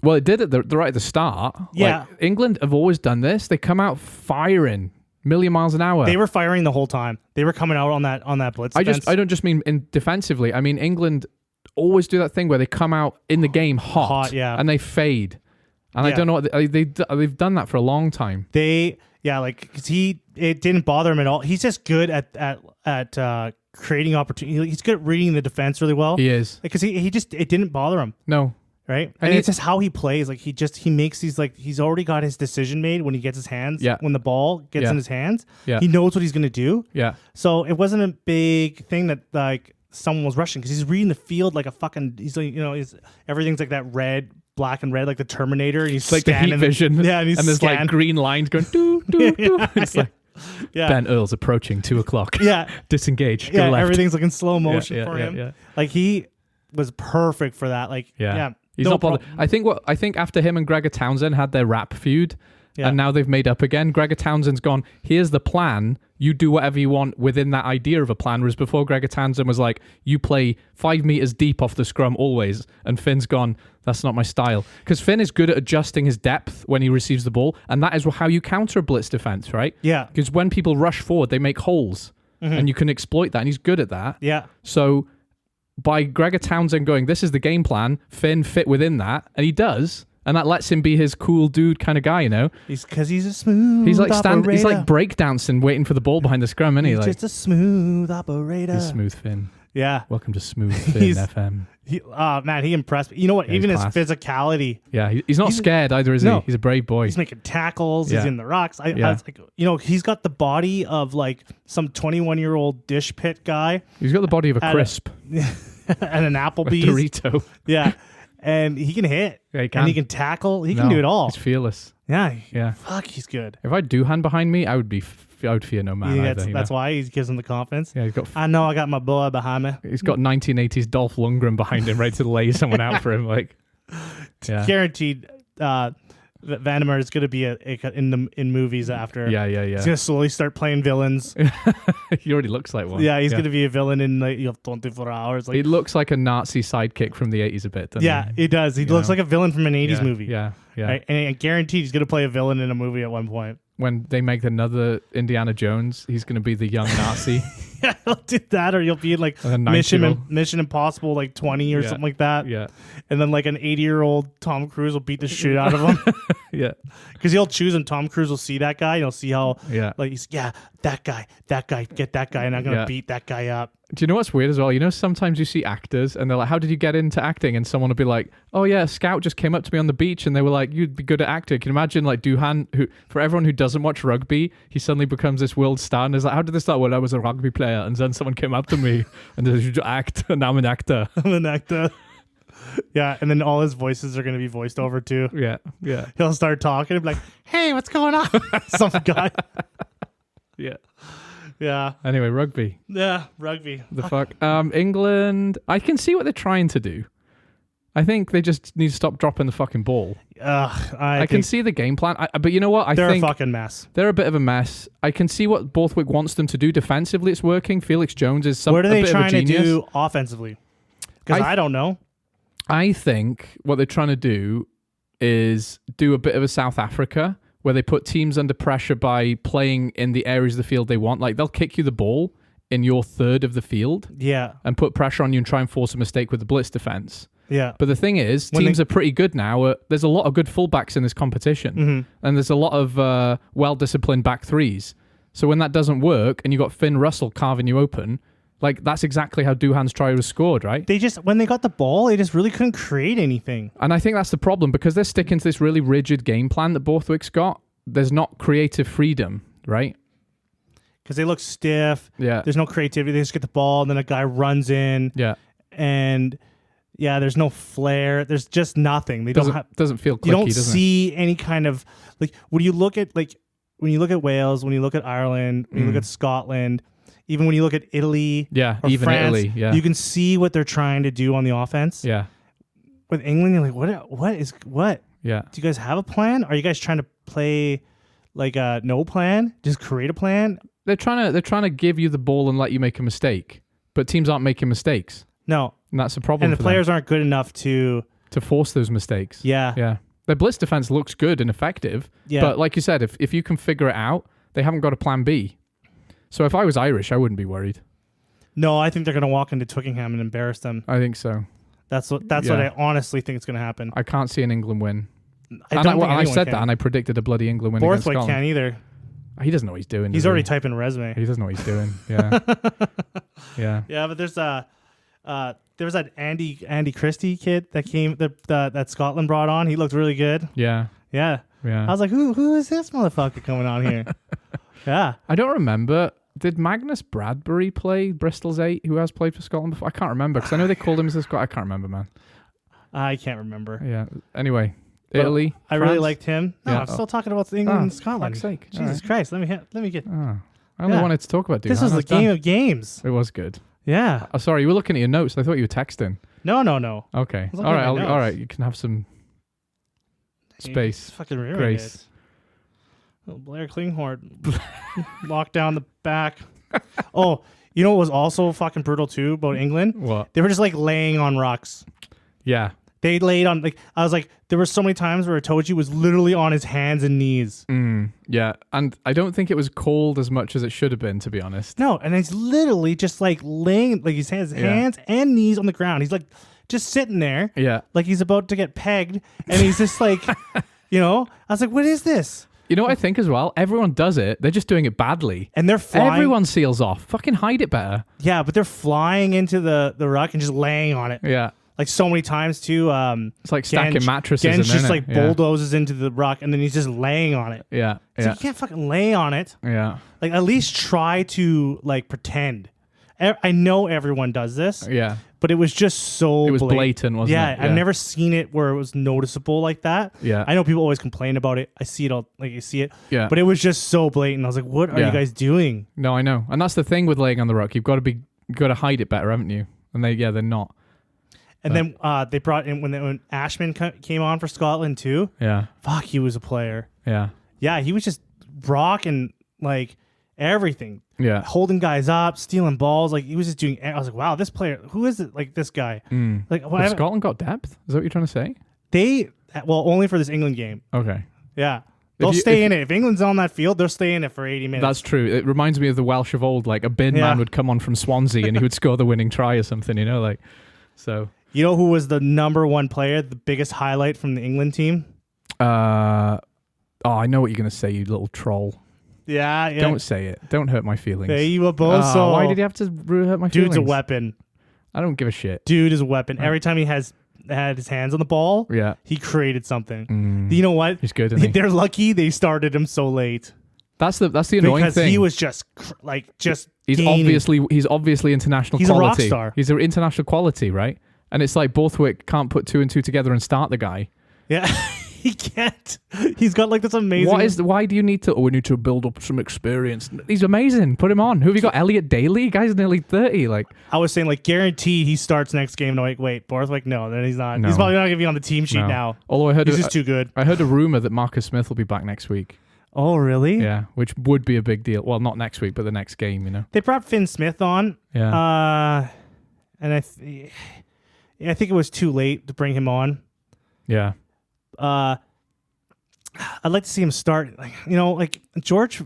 Well, it did right at the start. Yeah. England have always done this. They come out firing. Million miles an hour. They were firing the whole time. They were coming out on that blitz. I don't just mean defensively. I mean England always do that thing where they come out in the game hot, and they fade. And I don't know what they've done that for a long time. It didn't bother him at all. He's just good at creating opportunity. He's good at reading the defense really well. He is because it didn't bother him. No. Right, and it's just how he plays. He makes these he's already got his decision made when he gets his hands. Yeah. When the ball gets in his hands. Yeah. He knows what he's gonna do. Yeah. So it wasn't a big thing that someone was rushing because he's reading the field like a fucking. He's everything's that red, black and red like the Terminator. And he's like the heat vision. Yeah, and there's green lines going doo doo doo. It's Ben Earl's approaching 2:00. Yeah. Disengage. Yeah. Go left. Everything's in slow motion for him. Yeah. He was perfect for that. He's not bothered. I think after him and Gregor Townsend had their rap feud, Yeah. And now they've made up again. Gregor Townsend's gone, here's the plan. You do whatever you want within that idea of a plan. Whereas before, Gregor Townsend was like, you play 5 meters deep off the scrum always. And Finn's gone, that's not my style. Because Finn is good at adjusting his depth when he receives the ball. And that is how you counter a blitz defense, right? Yeah. Because when people rush forward, they make holes. And you can exploit that. And he's good at that. Yeah. So by Gregor Townsend going, this is the game plan, Finn fit within that. And he does. And that lets him be his cool dude kind of guy, you know? Because he's a smooth He's like operator. he's like breakdancing, waiting for the ball behind the scrum, isn't he? He's Like, just a smooth operator. he's Smooth Finn. Yeah. Welcome to Smooth Finn FM. Man, he impressed me. You know what? Yeah, Even his class. physicality. Yeah, he's not scared either, is he? No. He's a brave boy. He's making tackles. Yeah. He's in the rocks. I Yeah. was like, he's got the body of like some 21-year-old dish pit guy He's got the body of a At a- crisp. and an A Applebee's. Dorito. Yeah. And he can hit. Yeah, he And can. he can tackle. He can do it all. He's fearless. Yeah. Yeah. Fuck, he's good. If I had Duhan behind me, I would fear no man Yeah, either. that's why he gives him the confidence. Yeah, I know I got my boy behind me. he's got 1980s Dolph Lundgren behind him, ready to lay someone out for him. Like, yeah. Guaranteed. Vandermeer is going to be in movies after. Yeah. He's going to slowly start playing villains. He already looks like one. Yeah, he's going to be a villain in like 24 hours. Like, He looks like a Nazi sidekick from the 80s a bit, doesn't yeah, he does. He You looks know? like a villain from an 80s Yeah, movie. Yeah. Right? And I guaranteed he's going to play a villain in a movie at one point. When they make another Indiana Jones, he's going to be the young Nazi. Yeah, he'll do that, or you'll be in like Like a 90-year-old. Mission Impossible like 20 or Yeah. something like that. Yeah. And then like an 80-year-old Tom Cruise will beat the shit out of him. Yeah. Because he'll choose and Tom Cruise will see that guy. He'll see how Yeah. like that guy, get that guy, and I'm gonna Yeah. beat that guy up. Do you know what's weird as well? You know, sometimes you see actors and they're like, how did you get into acting? And someone will be like, oh yeah, a scout just came up to me on the beach and they were like, you'd be good at acting. Can you imagine like Duhan, who, for everyone who doesn't watch rugby, he suddenly becomes this world star and is like, how did this start? Well, I was a rugby player and then someone came up to me and said, you act and I'm an actor. I'm an actor. Yeah, and then all his voices are gonna be voiced over too. Yeah. Yeah. He'll start talking and be like, hey, what's going on? Some guy. Yeah. Yeah. Anyway, rugby. Yeah, rugby. The fuck? England, I can see what they're trying to do. I think they just need to stop dropping the fucking ball. I can see the game plan, but you know what? I they're think a fucking mess. they're a bit of a mess. I can see what Borthwick wants them to do defensively. It's working. Felix Jones is What are a they bit trying of a to genius. do offensively? Because I don't know. I think what they're trying to do is do a bit of a South Africa where they put teams under pressure by playing in the areas of the field they want. Like they'll kick you the ball in your third of the field Yeah. and put pressure on you and try and force a mistake with the blitz defense. Yeah. But the thing is, When teams are pretty good now. There's a lot of good fullbacks in this competition, and there's a lot of well-disciplined back threes. So when that doesn't work, and you got Finn Russell carving you open, like that's exactly how Duhan's try was scored, right? They just, when they got the ball, they just really couldn't create anything. And I think that's the problem because they're sticking to this really rigid game plan that Borthwick's got. There's not creative freedom, right? Because they look stiff. Yeah. There's no creativity. They just get the ball, and then a guy runs in, Yeah. and yeah, there's no flair. There's just nothing. They Doesn't feel clicky, you don't doesn't see any kind of like when you look at Wales, when you look at Ireland, when you look at Scotland, even when you look at Italy, Yeah, or even France, Italy, yeah. you can see what they're trying to do on the offense. it? Yeah. With England, you're like, what? Yeah. Do you guys have a plan? Are you guys trying to play like a no plan? Just create a plan? They're trying to give you the ball and let you make a mistake, but teams aren't making mistakes, No. and that's the problem. And the for them. players aren't good enough to force those mistakes. Yeah. Yeah. Their blitz defense looks good and effective. Yeah. But like you said, if you can figure it out, they haven't got a plan B. So if I was Irish, I wouldn't be worried. No, I think they're gonna walk into Twickenham and embarrass them. I think so. That's what I honestly think is gonna happen. I can't see an England win. I don't think I anyone said can. that and I predicted a bloody England win against Borthwick Scotland. can't either. He doesn't know what he's doing. He's does already he? typing a resume. He doesn't know what he's doing. Yeah. Yeah. Yeah, but there's there was that Andy Christie kid that came that Scotland brought on. He looked really good. Yeah. Yeah. Yeah. I was like, who is this motherfucker coming on here? Yeah. I don't remember. Did Magnus Bradbury play Bristol's 8, who has played for Scotland before? I can't remember because I know they called him as a Scot. I can't remember, man. I can't remember. Yeah. Anyway, But Italy. I really France? liked him. No, Yeah. I'm still talking about England and Scotland. Fuck's sake. Jesus Christ. Let me get. Oh, I only Yeah. wanted to talk about Duhan. This was the That's done. game of games. It was good. Yeah. Oh, sorry, you were looking at your notes. I thought you were texting. No. Okay. looking All right. at my All notes. right. You can have some space. Fucking ruined Grace. it. Oh, Blair Klinghorn locked down the back. Oh, you know what was also fucking brutal too about England? What? They were just like laying on rucks. Yeah. They laid on, like, I was like, there were so many times where Itoji was literally on his hands and knees. Yeah. And I don't think it was cold as much as it should have been, to be honest. No, and he's literally just like laying, like he has hands and knees on the ground. He's like just sitting there. Yeah. Like he's about to get pegged. And he's just like, you know, I was like, what is this? You know what I think as well? Everyone does it. They're just doing it badly. And they're flying. Everyone seals off. Fucking hide it better. Yeah, but they're flying into the ruck and just laying on it. Yeah. Like so many times too. It's like stacking mattresses. Gen's just like yeah. bulldozes into the ruck and then he's just laying on it. Yeah. So you can't fucking lay on it. Yeah. Like at least try to like pretend. I know everyone does this. Yeah. But it was just so It was blatant, wasn't it? Yeah, I've never seen it where it was noticeable like that. Yeah. I know people always complain about it. I see it all, like you see it. Yeah. But it was just so blatant. I was like, what are you guys doing? No, I know. And that's the thing with laying on the ruck. You've got to hide it better, haven't you? And they're not. And then they brought in when Ashman came on for Scotland too. Yeah. Fuck, he was a player. Yeah. Yeah, he was just rocking like everything. Yeah. Holding guys up, stealing balls. Like he was just doing. I was like, wow, this player. Who is it? Like this guy. Like Have Scotland got depth? Is that what you're trying to say? Only for this England game. Okay. Yeah. They'll stay in it. If England's on that field, they'll stay in it for 80 minutes. That's true. It reminds me of the Welsh of old. Like a bin man would come on from Swansea and he would score the winning try or something, you know? Like, so. You know who was the number one player, the biggest highlight from the England team? I know what you're going to say, you little troll. Yeah. Don't say it. Don't hurt my feelings. Why did he have to hurt my feelings? Dude's a weapon. I don't give a shit. Dude is a weapon. Every time he had his hands on the ball, he created something. You know what? He's good, isn't he? They're lucky they started him so late. That's the annoying because thing. He was just he's gaining. obviously international He's quality. He's a rock star. He's an international quality, right? And it's like Borthwick can't put 2 and 2 together and start the guy. Yeah. He can't. He's got like this amazing. Why do you need to? Oh, we need to build up some experience. He's amazing. Put him on. Who have you got? Elliot Daly? Guy's nearly 30. Like I was saying, like guaranteed he starts next game. And I'm like, wait, Borthwick? No, then he's not. No. He's probably not gonna be on the team sheet now. Although I heard he's just too good. I heard a rumor that Marcus Smith will be back next week. Oh, really? Yeah, which would be a big deal. Well, not next week, but the next game. You know. They brought Finn Smith on. Yeah. And I think it was too late to bring him on. Yeah. I'd like to see him start. Like, you know, like George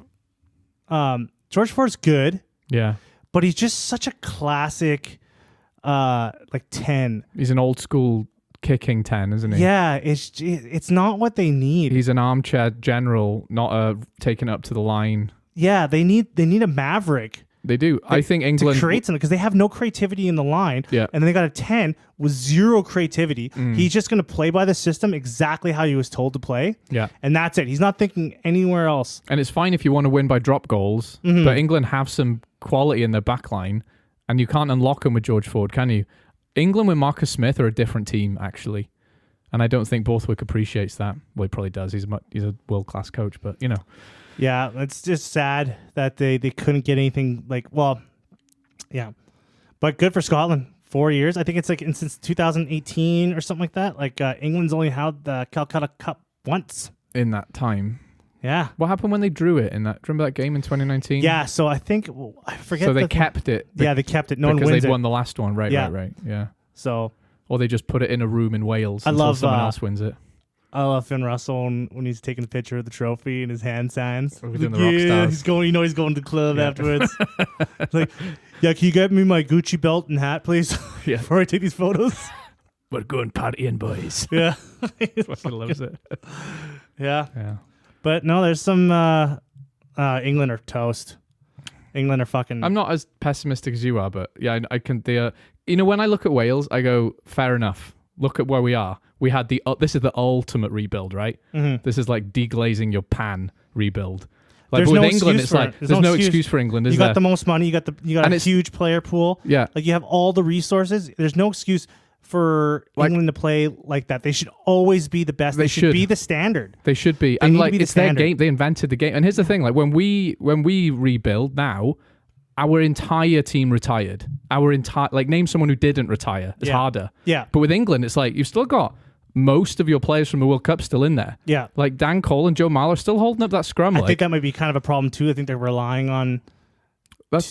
Ford's good. Yeah. But he's just such a classic, like 10. He's an old school kicking 10, isn't he? Yeah, it's not what they need. He's an armchair general, not a taken up to the line. Yeah, they need a maverick. They do. I think England to create something because they have no creativity in the line. Yeah. And then they got a 10 with zero creativity. He's just going to play by the system exactly how he was told to play. Yeah. And that's it. He's not thinking anywhere else. And it's fine if you want to win by drop goals, but England have some quality in their back line, and you can't unlock them with George Ford, can you? England with Marcus Smith are a different team, actually. And I don't think Borthwick appreciates that. Well, he probably does. He's a world-class coach, but, you know. Yeah, it's just sad that they couldn't get anything yeah. But good for Scotland. 4 years. I think it's like since 2018 or something like that. Like England's only had the Calcutta Cup once. In that time. Yeah. What happened when they drew it in that? Remember that game in 2019? Yeah, so I think, I forget. So they kept it. They kept it. No one wins it. Because they'd won the last one. Right. Yeah. So. Or they just put it in a room in Wales until someone else wins it. I love Finn Russell when he's taking a picture of the trophy and his hand signs. We're doing the rock stars. He's going. He's going to the club afterwards. It's like, yeah, can you get me my Gucci belt and hat, please? Yeah. Before I take these photos. We're going partying, boys. Yeah, fucking loves it. Yeah. But no, there's some England are toast. England are fucking. I'm not as pessimistic as you are, but yeah, I can. You know, when I look at Wales, I go, fair enough. Look at where we are. We had this is the ultimate rebuild, right? Mm-hmm. This is like deglazing your pan rebuild. Like, but with England, it's like there's no excuse for England. You got the most money. You got a huge player pool. Yeah, like you have all the resources. There's no excuse for England to play like that. They should always be the best. They should be the standard. They should be. And like it's their game. They invented the game. And here's the thing: like when we rebuild now, our entire team retired. Name someone who didn't retire. It's harder. Yeah. But with England, it's like you've still got most of your players from the World Cup still in there. Yeah. Like Dan Cole and Joe Marler still holding up that scrum. I think that might be kind of a problem too. I think they're relying on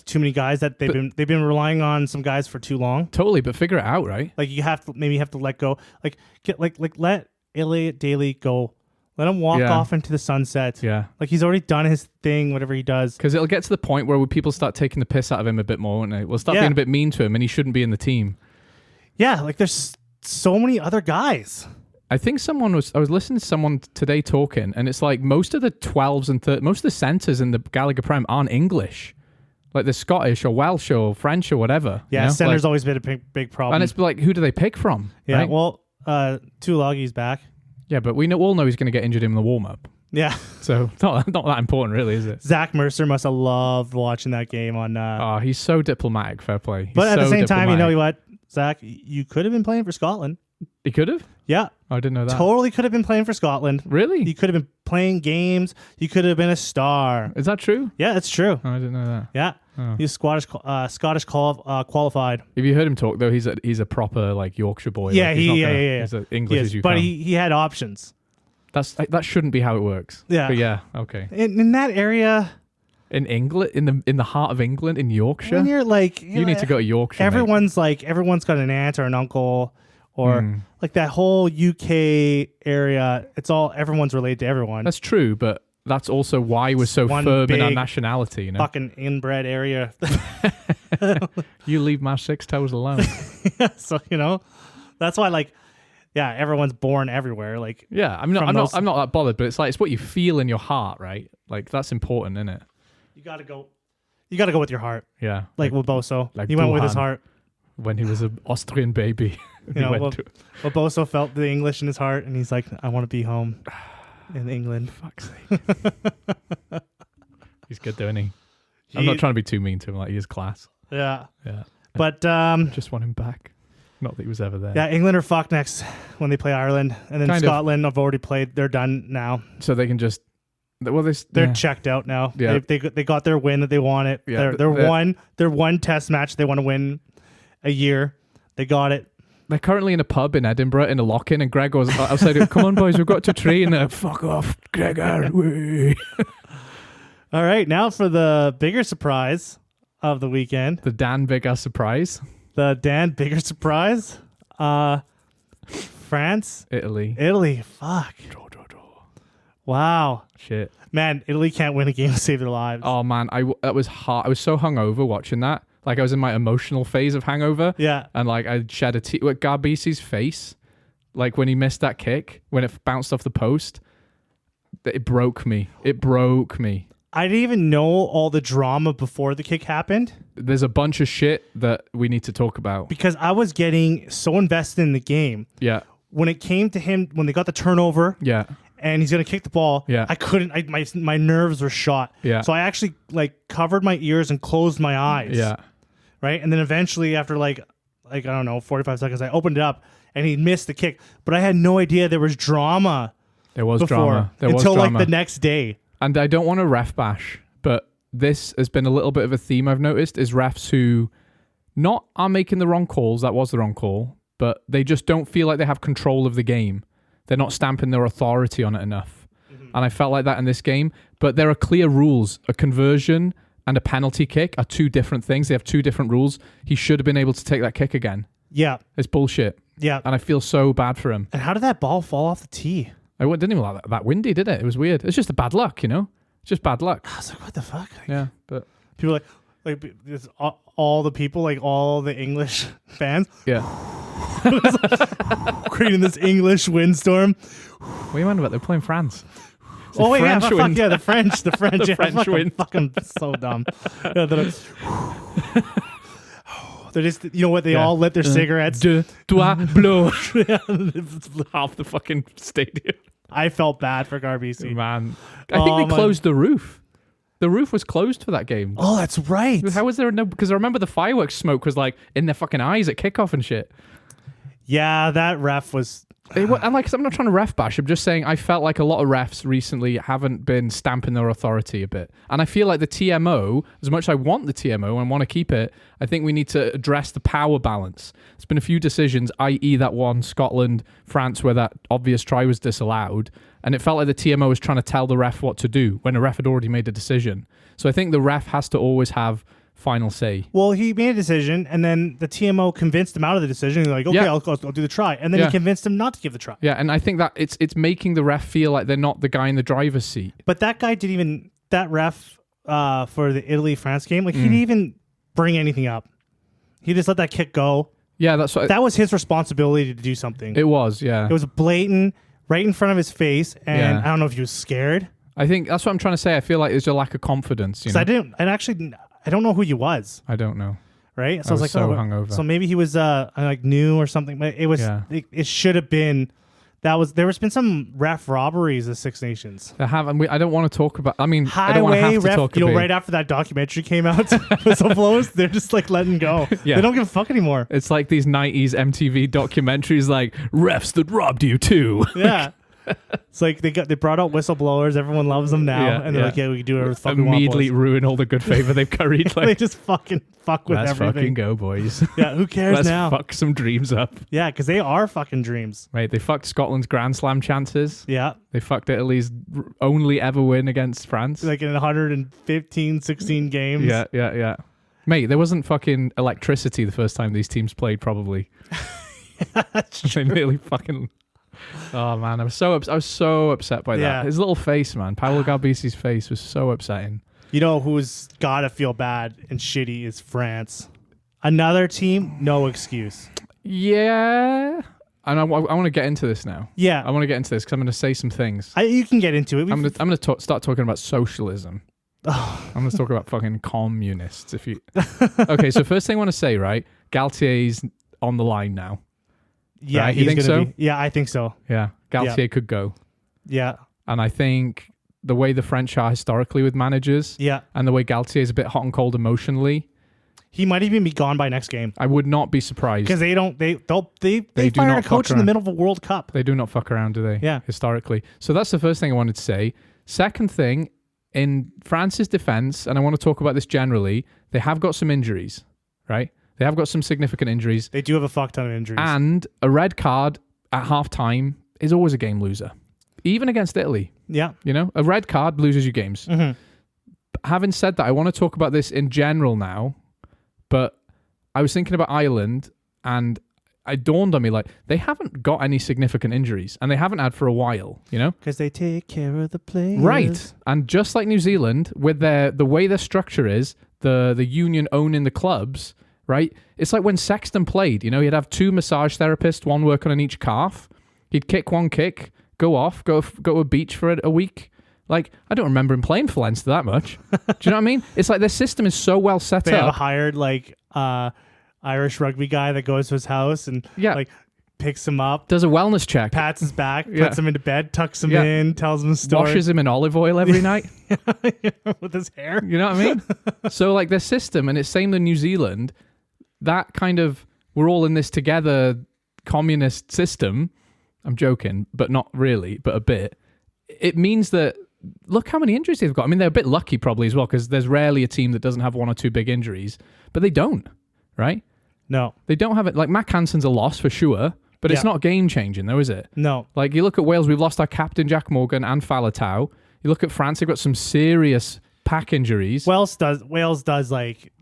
too many guys that they've been relying on some guys for too long. Totally, but figure it out, right? Like you have to let go. Let Elliot Daly go. Let him walk off into the sunset. Yeah. Like he's already done his thing, whatever he does. Because it'll get to the point where people start taking the piss out of him a bit more, won't they? We'll start being a bit mean to him, and he shouldn't be in the team. Yeah, like there's so many other guys. I think I was listening to someone today talking, and it's like most of the 12s and most of the centres in the Gallagher Prem aren't English. Like they're Scottish or Welsh or French or whatever. Yeah, you know? center's always been a big problem. And it's like, who do they pick from? Yeah, right? well, Tuilagi's back. Yeah, but we all know he's going to get injured in the warm-up. Yeah. So not that important, really, is it? Zach Mercer must have loved watching that game on... he's so diplomatic, fair play. But at the same time, you know what, Zach? You could have been playing for Scotland. He could have? Yeah. Oh, I didn't know that. Totally could have been playing for Scotland. Really? You could have been playing games. You could have been a star. Is that true? Yeah, it's true. Oh, I didn't know that. Yeah. Oh. He's Scottish qualified. Have you heard him talk, though? He's a proper, like, Yorkshire boy. Yeah, like, he's as English as you but can. he had options. That shouldn't be how it works. Yeah. But yeah, okay. In that area... In England, in the heart of England, in Yorkshire, when you're like... you need to go to Yorkshire, everyone's got an aunt or an uncle... Or like that whole UK area, everyone's related to everyone. That's true, but that's also why we're so firm in our nationality, you know? Fucking inbred area. You leave my 6 toes alone. So, that's why everyone's born everywhere. Like, yeah, I'm not that bothered, but it's what you feel in your heart, right? Like that's important, isn't it? You gotta go with your heart. Yeah. Like with Boso. Like he went with Duhan. his heart. When he was an Austrian baby. Boso felt the English in his heart, and he's like, I want to be home in England. Fuck's sake. He's good, though, isn't he? I'm not trying to be too mean to him. Like, he is class. Yeah. Yeah. But just want him back. Not that he was ever there. Yeah, England are fucked next when they play Ireland, and then Scotland have already played. They're done now. So they can just. They're checked out now. Yeah. They got their win that they wanted. Yeah, their one test match they want to win a year. They got it. They're currently in a pub in Edinburgh in a lock-in, and Greg was outside. Come on, boys, we've got to train. Fuck off, Gregor. All right, now for the bigger surprise of the weekend. The Dan Bigger surprise. The Dan Bigger surprise. France. Italy. Fuck. Draw. Wow. Shit. Man, Italy can't win a game to save their lives. Oh man, that was hard. I was so hungover watching that. Like I was in my emotional phase of hangover. Yeah. And like I shed a tear. Like Garbisi's face, like when he missed that kick, when it bounced off the post, it broke me. I didn't even know all the drama before the kick happened. There's a bunch of shit that we need to talk about. Because I was getting so invested in the game. Yeah. When it came to him, when they got the turnover. Yeah. And he's gonna kick the ball. Yeah. I couldn't. My nerves were shot. Yeah. So I actually covered my ears and closed my eyes. Yeah. Right. And then eventually, after I don't know, 45 seconds, I opened it up and he missed the kick. But I had no idea there was drama. There was before, drama. Until the next day. And I don't want to ref bash, but this has been a little bit of a theme I've noticed is refs who not are making the wrong calls. That was the wrong call, but they just don't feel like they have control of the game. They're not stamping their authority on it enough. Mm-hmm. And I felt like that in this game. But there are clear rules. A conversion and a penalty kick are two different things. They have two different rules. He should have been able to take that kick again. Yeah. It's bullshit. Yeah. And I feel so bad for him. And how did that ball fall off the tee? It didn't even look that windy, did it? It was weird. It's just a bad luck, It's just bad luck. I was like, what the fuck? Yeah. But people it's all the people, all the English fans. Yeah. Creating this English windstorm. What are you on about? They're playing France. Oh wait, yeah, the French. The French wind. Fucking so dumb. They're just, what? They all lit their cigarettes. De doigt bleu. Half the fucking stadium. I felt bad for Garbisi. Man, I think they closed the roof. The roof was closed for that game. Oh, that's right. How was there no? Because I remember the fireworks smoke was in their fucking eyes at kickoff and shit. Yeah, that ref was And like, I'm not trying to ref bash. I'm just saying I felt like a lot of refs recently haven't been stamping their authority a bit. And I feel like the TMO, as much as I want the TMO and want to keep it, I think we need to address the power balance. There's been a few decisions, i.e. that one, Scotland, France, where that obvious try was disallowed. And it felt like the TMO was trying to tell the ref what to do when the ref had already made a decision. So I think the ref has to always have final say. Well, he made a decision, and then the TMO convinced him out of the decision. He's like, okay, I'll do the try. And then he convinced him not to give the try. Yeah, and I think that it's making the ref feel like they're not the guy in the driver's seat. But that guy that ref for the Italy-France game, like he didn't even bring anything up. He just let that kick go. Yeah, that's what... That was his responsibility to do something. It was, yeah. It was blatant, right in front of his face, and I don't know if he was scared. I think that's what I'm trying to say. I feel like there's a lack of confidence. You know? I don't know who he was. I don't know. Right? So I was like, so hungover. So maybe he was like new or something. But it was. Yeah. It should have been. There's been some ref robberies of Six Nations. There have, and I don't want to talk about. I mean, highway I don't want to have to ref. talk You know, about. right after that documentary came out, whistleblowers, they're just like letting go. Yeah. They don't give a fuck anymore. It's like these '90s MTV documentaries, like refs that robbed you too. Yeah. It's like they brought out whistleblowers. Everyone loves them now, and they're like, "Yeah, we can do whatever the fuck we want." Immediately ruin all the good favor they've curried. Like, they just fucking fuck with everything. Let's fucking go, boys. Yeah, who cares now? Let's fuck some dreams up. Yeah, because they are fucking dreams. Right, they fucked Scotland's Grand Slam chances. Yeah, they fucked Italy's only ever win against France, like in 115, 16 games. Yeah. Mate, there wasn't fucking electricity the first time these teams played. Probably. That's true. They nearly fucking. Oh man, I was so upset by that. His little face, man. Paolo Galbisi's face was so upsetting. You know who's gotta feel bad and shitty is France. Another team, no excuse. Yeah, and I want to get into this now. Yeah, I want to get into this because I'm going to say some things. You can get into it. I'm going to start talking about socialism. I'm going to talk about fucking communists. Okay, so first thing I want to say, right? Galthie's on the line now. Yeah, right? You think so? Yeah, I think so. Yeah, Galthie could go. Yeah. And I think the way the French are historically with managers, and the way Galthie is a bit hot and cold emotionally, he might even be gone by next game. I would not be surprised because they fire a coach in the middle of a World Cup. They do not fuck around, do they? Yeah, historically. So that's the first thing I wanted to say. Second thing, in France's defense, and I want to talk about this generally, they have got some injuries, right? They have got some significant injuries. They do have a fuck ton of injuries. And a red card at halftime is always a game loser. Even against Italy. Yeah. You know, a red card loses you games. Mm-hmm. Having said that, I want to talk about this in general now, but I was thinking about Ireland and it dawned on me, like, they haven't got any significant injuries and they haven't had for a while, you know? Because they take care of the players. Right. And just like New Zealand, with the way their structure is, the union owning the clubs, right? It's like when Sexton played, you know, he'd have two massage therapists, one working on each calf. He'd kick one kick, go off, go to a beach for a week. Like, I don't remember him playing for Leinster that much. Do you know what I mean? It's like their system is so well set up. They have a hired, like, Irish rugby guy that goes to his house and, like, picks him up. Does a wellness check. Pats his back, puts him into bed, tucks him in, tells him a story. Washes him in olive oil every night. With his hair. You know what I mean? So, like, their system, and it's same in New Zealand, that kind of, we're all in this together communist system. I'm joking, but not really, but a bit. It means that, look how many injuries they've got. I mean, they're a bit lucky probably as well, because there's rarely a team that doesn't have one or two big injuries, but they don't, right? No. They don't have it. Like, Matt Hansen's a loss for sure, but it's not game-changing though, is it? No. Like, you look at Wales, we've lost our captain, Jack Morgan, and Faletau. You look at France, they've got some serious pack injuries. Wales does like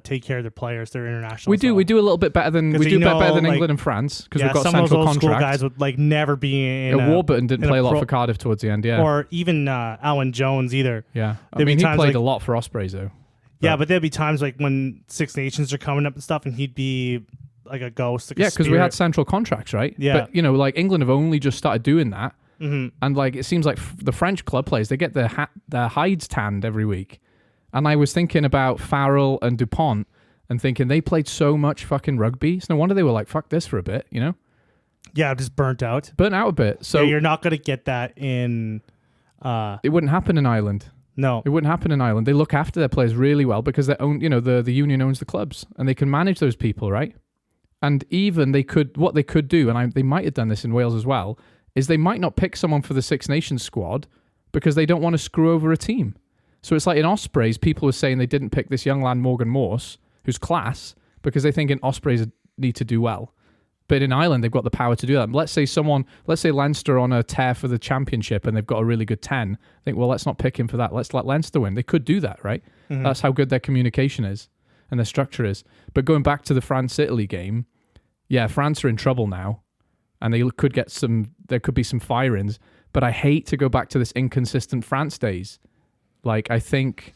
take care of their players, their international. We do a little bit better than better than England and France because we've got some central of those old school contracts. guys would like never be in. Warburton didn't play a lot for Cardiff towards the end, or even Alan Jones either. Yeah, I mean he played a lot for Ospreys though. Yeah, but there'd be times like when Six Nations are coming up and stuff, and he'd be like a ghost. Like because we had central contracts, right? Yeah, but you know, like England have only just started doing that, and like it seems like the French club players, they get their hides tanned every week. And I was thinking about Farrell and Dupont and thinking they played so much fucking rugby. So no wonder they were like, fuck this for a bit, you know? Yeah, just burnt out. Burnt out a bit. So you're not going to get that in... it wouldn't happen in Ireland. No. It wouldn't happen in Ireland. They look after their players really well because they own, you know, the union owns the clubs and they can manage those people, right? And even what they could do, and they might have done this in Wales as well, is they might not pick someone for the Six Nations squad because they don't want to screw over a team. So it's like in Ospreys, people were saying they didn't pick this young lad, Morgan Morse, who's class, because they think in Ospreys need to do well. But in Ireland, they've got the power to do that. Let's say Leinster on a tear for the championship and they've got a really good 10. Think, well, let's not pick him for that. Let's let Leinster win. They could do that, right? Mm-hmm. That's how good their communication is and their structure is. But going back to the France-Italy game, yeah, France are in trouble now. And there could be some fire-ins. But I hate to go back to this inconsistent France days. Like, I think...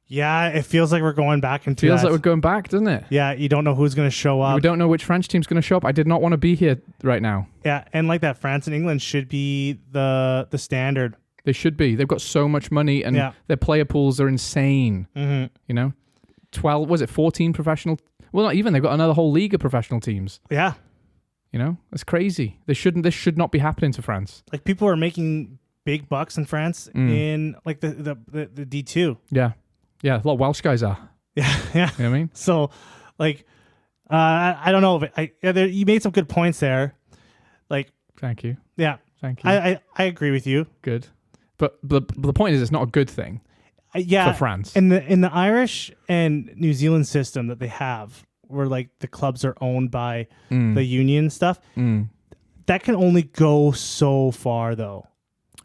Yeah, it feels like we're going back into Feels like we're going back, doesn't it? Yeah, you don't know who's going to show up. We don't know which French team's going to show up. I did not want to be here right now. Yeah, and like that, France and England should be the standard. They should be. They've got so much money, and their player pools are insane. Mm-hmm. You know? 14 professional... Well, not even. They've got another whole league of professional teams. Yeah. You know? That's crazy. This should not be happening to France. Like, people are making big bucks in France in, like, the D2. Yeah. Yeah, a lot of Welsh guys are. Yeah. You know what I mean? So, like, I don't know. But you made some good points there. Like, thank you. Yeah. Thank you. I agree with you. Good. But the point is, it's not a good thing. For France. In the Irish and New Zealand system that they have, where like the clubs are owned by the union stuff, that can only go so far, though.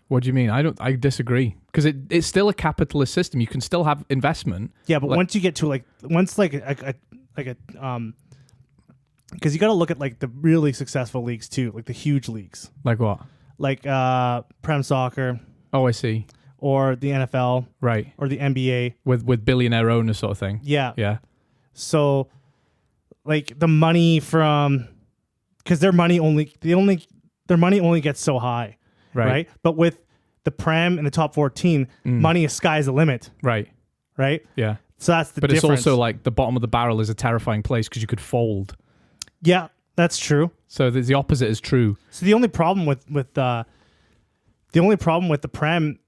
What do you mean? I disagree, because it's still a capitalist system. You can still have investment. Yeah, but once you get to because you got to look at like the really successful leagues too, like the huge leagues. Like what? Like Prem Soccer. Oh, I see. Or the NFL. Right. Or the NBA. With billionaire owners sort of thing. Yeah. Yeah. So, like the money because their money only gets so high. Right. But with the Prem and the top 14, money is sky's the limit. Right. Right? Yeah. So that's the difference. But it's also like the bottom of the barrel is a terrifying place because you could fold. Yeah, that's true. So the opposite is true. So the only problem with the Prem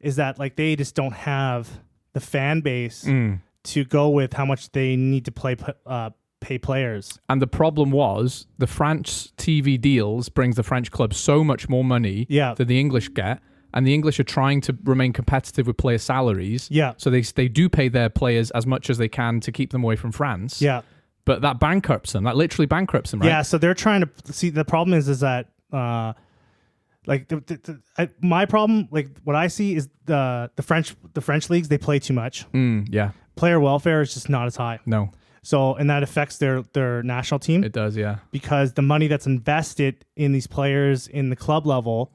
is that like they just don't have the fan base to go with how much they need to pay players. And the problem was the French TV deals brings the French clubs so much more money than the English get, and the English are trying to remain competitive with player salaries. Yeah. So they do pay their players as much as they can to keep them away from France. Yeah. But that bankrupts them. That literally bankrupts them, right? Yeah. So they're trying to see. The problem is that like my problem, like what I see is the French leagues, they play too much. Yeah. Player welfare is just not as high. No. So, and that affects their national team. It does, yeah. Because the money that's invested in these players in the club level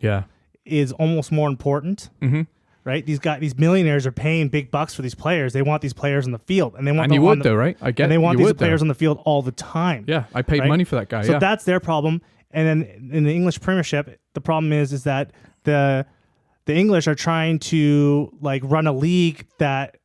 is almost more important. Mm-hmm. Right? These millionaires are paying big bucks for these players. They want these players on the field. And they want you would, though, right? I get it. And they want these players on the field all the time. Yeah, I paid money for that guy, So that's their problem. And then in the English Premiership, the problem is that the English are trying to like run a league that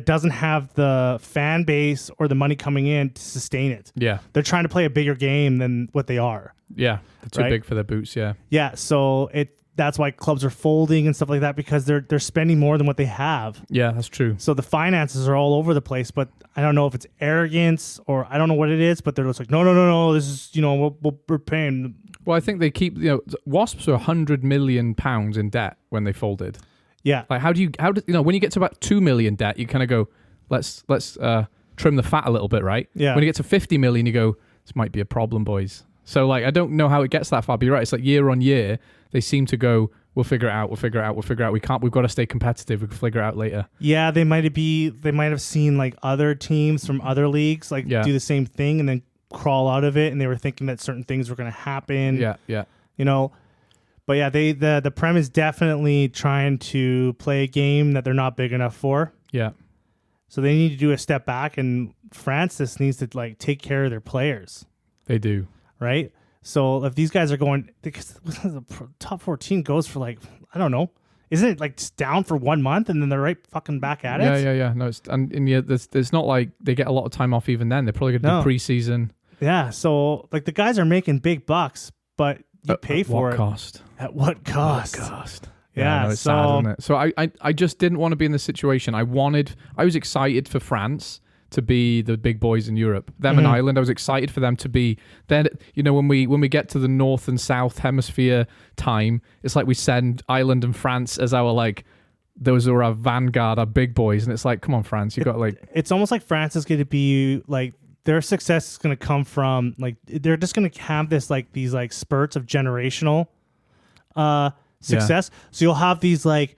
doesn't have the fan base or the money coming in to sustain it. Yeah. They're trying to play a bigger game than what they are. Yeah. They're too big for their boots, yeah. Yeah, so that's why clubs are folding and stuff like that, because they're spending more than what they have. Yeah, that's true. So the finances are all over the place, but I don't know if it's arrogance or I don't know what it is, but they're just like, no, this is, we're paying. Well, I think they keep, Wasps are £100 million in debt when they folded. Yeah. Like, when you get to about 2 million debt, you kind of go, let's trim the fat a little bit, right? Yeah. When you get to 50 million, you go, this might be a problem, boys. So, like, I don't know how it gets that far, but you're right. It's like year on year, they seem to go, we'll figure it out. We've got to stay competitive. We'll figure it out later. Yeah, they might have seen like other teams from other leagues do the same thing and then crawl out of it, and they were thinking that certain things were going to happen. Yeah. But yeah, the Prem is definitely trying to play a game that they're not big enough for. Yeah. So they need to do a step back, and France just needs to like take care of their players. They do. Right? So if these guys are going, because the top 14 goes for like, I don't know, isn't it like down for 1 month and then they're right fucking back at it? Yeah. No, it's not like they get a lot of time off even then. They're probably going to do preseason. Yeah. So like the guys are making big bucks, but you pay for it. At what cost? Yeah. It's sad, isn't it? So I just didn't want to be in this situation. I was excited for France to be the big boys in Europe. Them and Ireland, I was excited for them to be. Then, when we get to the North and South Hemisphere time, it's like we send Ireland and France as our like. Those are our vanguard, our big boys, and it's like, come on, France, you got like. It's almost like France is going to be like their success is going to come from like they're just going to have this like these like spurts of generational success. Yeah. So you'll have these like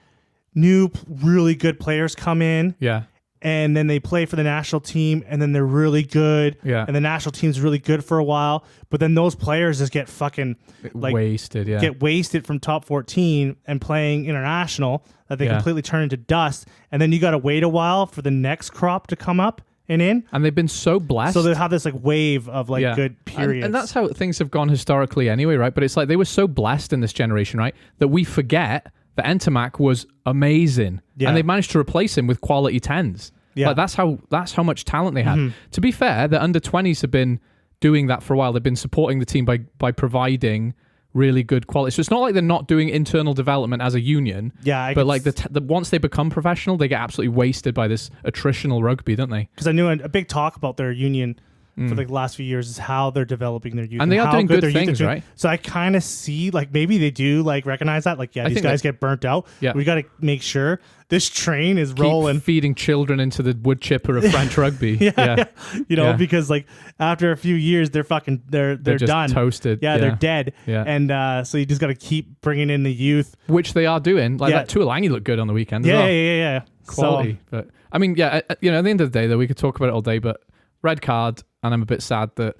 new really good players come in. Yeah. And then they play for the national team, and then they're really good. Yeah. And the national team's really good for a while, but then those players just get fucking like wasted. Yeah. Get wasted from top 14 and playing international that they completely turn into dust. And then you got to wait a while for the next crop to come up and in. And they've been so blessed. So they have this like wave of like good periods. And that's how things have gone historically anyway, right? But it's like they were so blessed in this generation, right? That we forget that Entomac was amazing. Yeah. And they managed to replace him with quality 10s. Yeah. Like that's how much talent they had. Mm-hmm. To be fair, the under 20s have been doing that for a while. They've been supporting the team by providing really good quality. So it's not like they're not doing internal development as a union. Yeah, but like once they become professional, they get absolutely wasted by this attritional rugby, don't they? Because I knew a big talk about their union for like the last few years is how they're developing their youth. And they are doing good things, right? So I kind of see like maybe they do like recognize that. Like, these guys get burnt out. Yeah. We got to make sure this train is rolling. Feeding children into the wood chipper of French rugby. Because like after a few years, they're just done. Toasted. Yeah, they're dead. Yeah. And so you just got to keep bringing in the youth. Which they are doing. Like that Tuolangi looked good on the weekend as well. Yeah. Quality. So, but I mean, at the end of the day, though, we could talk about it all day, but red card, and I'm a bit sad that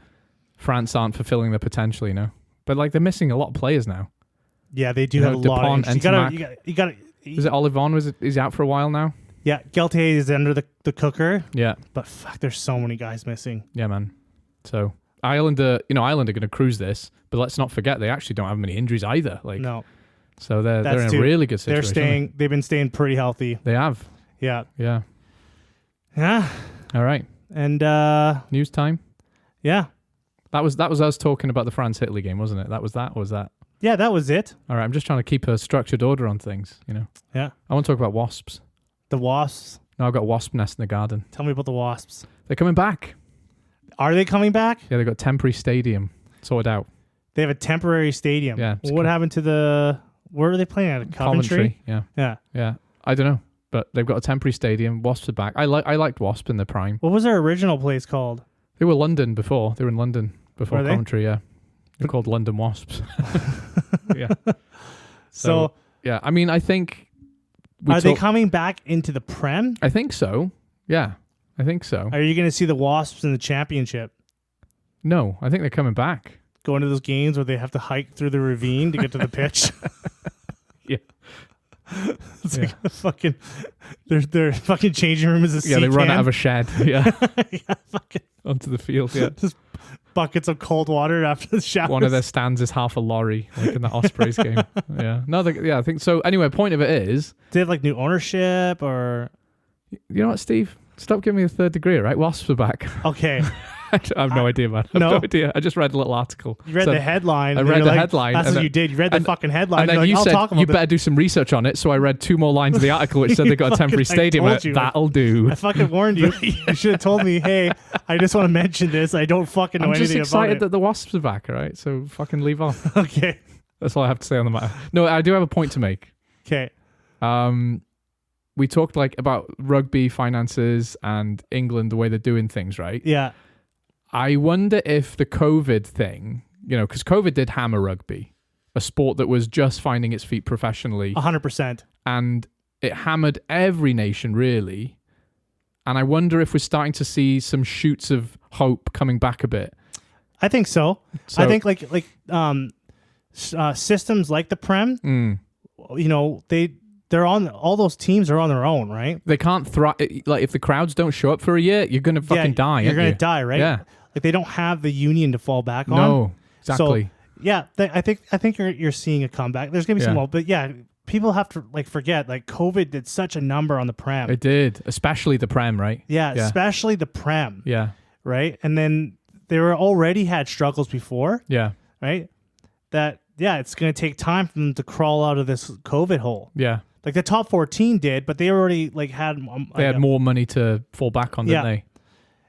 France aren't fulfilling their potential, But like they're missing a lot of players now. Yeah, they do have a lot. You got to. Is it Olivon? Is he out for a while now? Yeah, Galthie is under the cooker. Yeah, but fuck, there's so many guys missing. Yeah, man. So Ireland are going to cruise this, but let's not forget they actually don't have many injuries either. Like no, so they're in a really good situation. They've been staying pretty healthy. They have. Yeah. All right. And news time. Yeah, that was us talking about the France-Italy game, wasn't it? That was that. Or was that? Yeah, that was it. All right, I'm just trying to keep a structured order on things. Yeah. I want to talk about wasps. The wasps. No, I've got a wasp nest in the garden. Tell me about the wasps. They're coming back. Are they coming back? Yeah, they've got a temporary stadium sorted out. They have a temporary stadium. Yeah. What happened to the? Where are they playing at? Coventry. Yeah. I don't know. But they've got a temporary stadium. Wasps are back. I liked Wasp in their prime. What was their original place called? They were London before. They were in London before Coventry, yeah. They're called London Wasps. Yeah. So yeah, I mean, I think... Are they coming back into the Prem? I think so. Yeah, I think so. Are you going to see the Wasps in the championship? No, I think they're coming back. Go into those games where they have to hike through the ravine to get to the pitch? Yeah. It's like a fucking their fucking changing room is a sea they run can. out of a shed. Yeah. Fucking onto the field. Yeah. Just buckets of cold water after the shower. One of their stands is half a lorry, like in the Ospreys game. Yeah. No, I think so. Anyway, point of it is, do they have like new ownership or? You know what, Steve? Stop giving me a third degree, right? Wasps are back. Okay. I have no idea, man. I have no idea. I just read a little article. You read the headline. I read the headline. That's what you did. You read the fucking headline. And then you said, you better do some research on it. So I read 2 more lines of the article which said they got a temporary stadium. That'll do. I fucking warned you. You should have told me, hey, I just want to mention this. I don't fucking know anything about it. I'm just excited that the Wasps are back, all right? So fucking leave off. Okay. That's all I have to say on the matter. No, I do have a point to make. Okay. We talked like about rugby finances and England, the way they're doing things, right? Yeah. I wonder if the COVID thing, because COVID did hammer rugby, a sport that was just finding its feet professionally. 100%. And it hammered every nation, really. And I wonder if we're starting to see some shoots of hope coming back a bit. I think so. I think systems like the Prem, they're on, all those teams are on their own, right? They can't thrive. Like if the crowds don't show up for a year, you're going to fucking die. You're going to die, right? Yeah. Like they don't have the union to fall back on. No, exactly. So, I think you're seeing a comeback. There's going to be some, but people have to forget COVID did such a number on the Prem. It did, especially the Prem, right? Yeah, especially the Prem. Yeah. Right? And then they were already had struggles before. Yeah. Right? It's going to take time for them to crawl out of this COVID hole. Yeah. Like the top 14 did, but they already had... they had more money to fall back on, didn't they?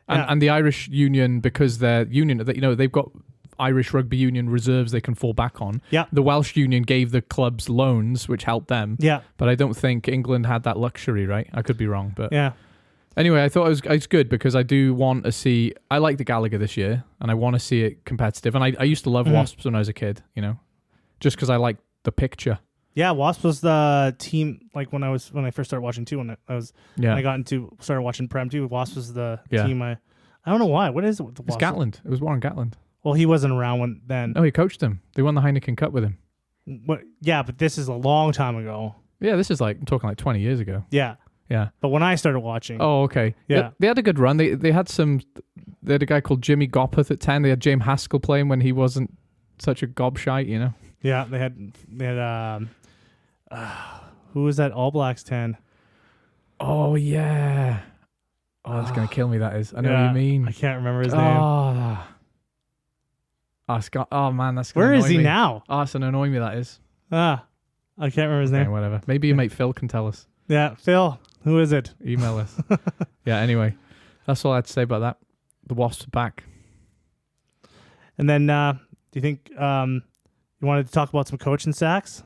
And the Irish Union, because they're union, they've got Irish Rugby Union reserves they can fall back on. Yeah. The Welsh Union gave the clubs loans, which helped them. Yeah. But I don't think England had that luxury, right? I could be wrong, but yeah. Anyway, I thought it was good because I do want to see. I like the Gallagher this year, and I want to see it competitive. And I used to love Wasps when I was a kid, just because I like the picture. Yeah, Wasps was the team. Like when I first started watching too. When I started watching Prem too. Wasps was the team. I don't know why. What is it with the Wasps? It's Gatland. It was Warren Gatland. Well, he wasn't around then. No, he coached them. They won the Heineken Cup with him. What? Yeah, but this is a long time ago. Yeah, this is I'm talking 20 years ago. Yeah. Yeah. But when I started watching. Oh, okay. Yeah. They had a good run. They had a guy called Jimmy Gopeth at 10. They had James Haskell playing when he wasn't such a gobshite, Yeah, they had who was that All Blacks 10? Oh, yeah. Oh, that's going to kill me, that is. I know what you mean. I can't remember his name. Scott. Oh, man, that's Where is he now? Oh, it's going to annoy me, that is. I can't remember his name. Whatever. Maybe your mate Phil can tell us. Yeah, Phil. Who is it? Email us. Yeah, anyway. That's all I had to say about that. The Wasps are back. And then, do you think you wanted to talk about some coaching sacks?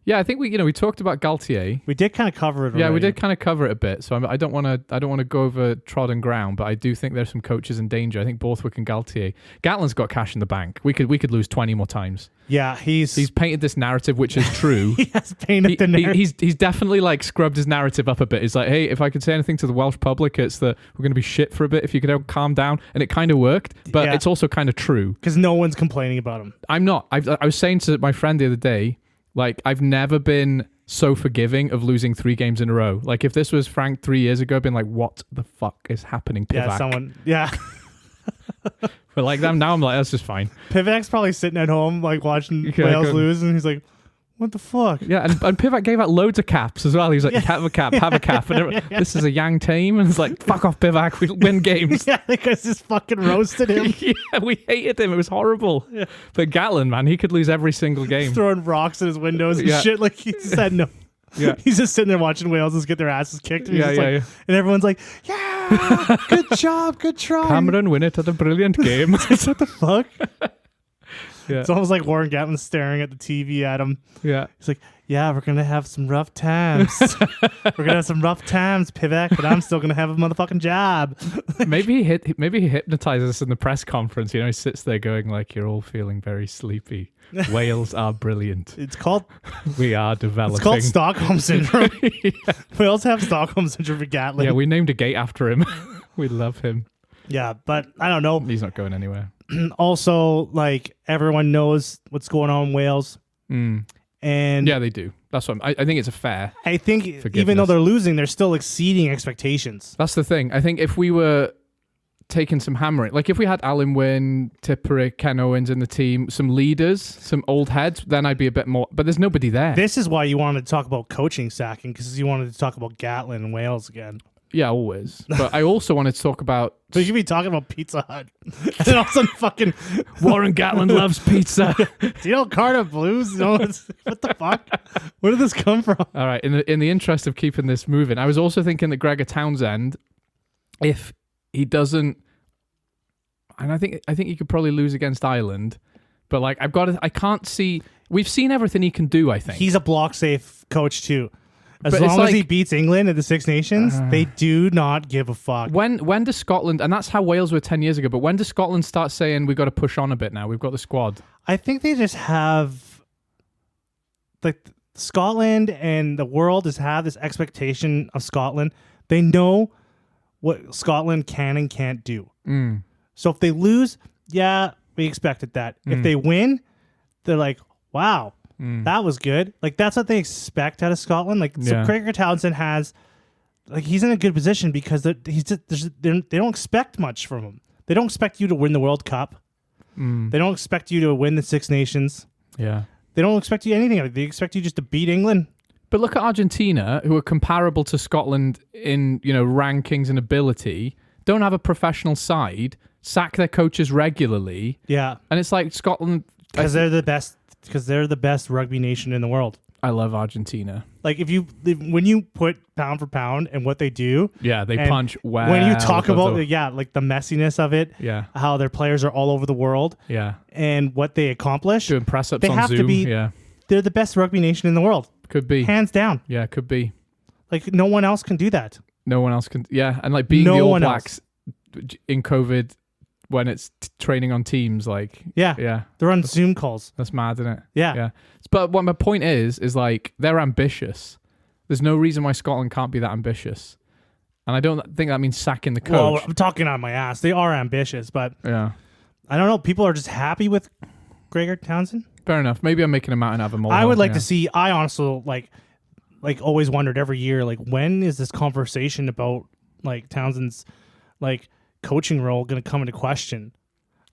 Yeah, I think we talked about Galthie. We did kind of cover it. Yeah, already. we did kind of cover it a bit. So I don't want to go over trodden ground, but I do think there's some coaches in danger. I think Borthwick and Galthie. Gatland's got cash in the bank. We could lose 20 more times. Yeah, he's painted this narrative, which is true. He has painted the narrative. He's definitely scrubbed his narrative up a bit. He's like, hey, if I could say anything to the Welsh public, it's that we're going to be shit for a bit. If you could all calm down, and it kind of worked, but it's also kind of true because no one's complaining about him. I'm not. I was saying to my friend the other day, I've never been so forgiving of losing 3 games in a row. If this was Frank 3 years ago, I'd been like, what the fuck is happening, Pivac? Yeah. But now I'm like, that's just fine. Pivac's probably sitting at home, watching Wales lose, and he's like, what the fuck? Yeah, and Pivac gave out loads of caps as well. He's like, have a cap. And this is a young team. And it's like, fuck off, Pivac. We win games. Yeah, because just fucking roasted him. Yeah, we hated him. It was horrible. Yeah. But Gatland, man, he could lose every single game. He's throwing rocks at his windows and shit. He said no. Yeah. He's just sitting there watching Wales get their asses kicked. And and everyone's like, yeah, good job, good try. Cameron win it at a brilliant game. What the fuck? Yeah. It's almost like Warren Gatland staring at the TV at him. Yeah. He's like, yeah, we're going to have some rough times. We're going to have some rough times, Pivac, but I'm still going to have a motherfucking job. Maybe he hypnotizes us in the press conference. He sits there going you're all feeling very sleepy. Wales are brilliant. It's called... We are developing. It's called Stockholm Syndrome. Wales have Stockholm Syndrome for Gatland. Yeah, we named a gate after him. We love him. Yeah, but I don't know. He's not going anywhere. Also, everyone knows what's going on in Wales. Mm. And yeah, they do. That's what I think it's a fair. I think even though they're losing, they're still exceeding expectations. That's the thing. I think if we were taking some hammering, if we had Alan Wynne, Tipperick, Ken Owens in the team, some leaders, some old heads, then I'd be a bit more. But there's nobody there. This is why you wanted to talk about coaching sacking, because you wanted to talk about Gatland and Wales again. Yeah, always. But I also wanted to talk about... So you should be talking about Pizza Hut. And then all of a sudden fucking... Warren Gatland loves pizza. Do you know Cardiff Blues? What the fuck? Where did this come from? All right. In the interest of keeping this moving, I was also thinking that Gregor Townsend, if he doesn't... And I think he could probably lose against Ireland. But I can't see... We've seen everything he can do, I think. He's a block-safe coach too. As long as he beats England at the Six Nations, they do not give a fuck. When does Scotland, and that's how Wales were 10 years ago, but when does Scotland start saying we've got to push on a bit now? We've got the squad. I think they just have, Scotland and the world just have this expectation of Scotland. They know what Scotland can and can't do. Mm. So if they lose, yeah, we expected that. If they win, they're like, wow. That was good. That's what they expect out of Scotland. So Gregor Townsend has, he's in a good position because they don't expect much from him. They don't expect you to win the World Cup. They don't expect you to win the Six Nations. Yeah. They don't expect you anything. They expect you just to beat England. But look at Argentina, who are comparable to Scotland in rankings and ability, don't have a professional side, sack their coaches regularly. Yeah. And it's Scotland... Because they're the best rugby nation in the world. I love Argentina. Like when you put pound for pound and what they do. Yeah, they punch well. When you talk about like the messiness of it. Yeah. How their players are all over the world. Yeah. And what they accomplish. Doing press ups they on have Zoom. To be. Yeah. They're the best rugby nation in the world. Could be. Hands down. Yeah, could be. Like no one else can do that. No one else can. Yeah, and like being the All Blacks in COVID when it's training on teams, like yeah, they're on Zoom calls. That's mad, isn't it? Yeah. But what my point is like they're ambitious. There's no reason why Scotland can't be that ambitious, and I don't think that means sacking the coach. Well, I'm talking on my ass. They are ambitious, but yeah, I don't know. People are just happy with Gregor Townsend. Fair enough. Maybe I'm making a mountain out of a molehill. I would like to see. I honestly like always wondered every year, like when is this conversation about like Townsend's like coaching role going to come into question?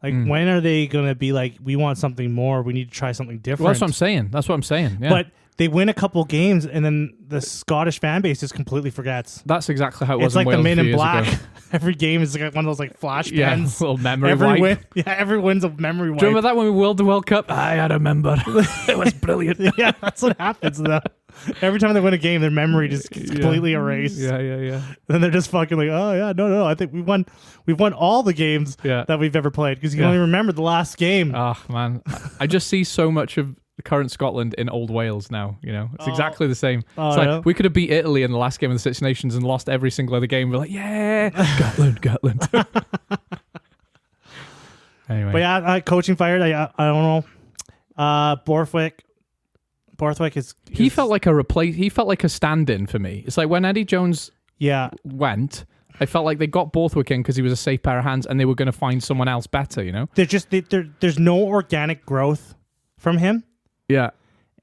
Like when are they going to be like, we want something more, we need to try something different? Well, that's what I'm saying. Yeah. But they win a couple games and then the Scottish fan base just completely forgets. That's exactly how it was. It's like in Wales the Men in Black. Every game is like one of those like flash Yeah, pens. little memory wipe. Every win's a memory wipe. Do you remember that when we won the World Cup? I remember. It was brilliant. Yeah, that's what happens though. Every time they win a game, their memory just gets completely erased. Yeah. Then they're just fucking like, oh yeah, no. I think we've won all the games that we've ever played because you can only remember the last game. Oh man, I just see so much of the current Scotland in old Wales now. You know, it's exactly the same. It's like we could have beat Italy in the last game of the Six Nations and lost every single other game. We're like, yeah, Gutland. Anyway, but yeah, coaching fired. I don't know. Borthwick is he felt like a stand-in for me. It's like when Eddie Jones went, I felt like they got Borthwick in because he was a safe pair of hands and they were going to find someone else better, you know? There's no organic growth from him. Yeah.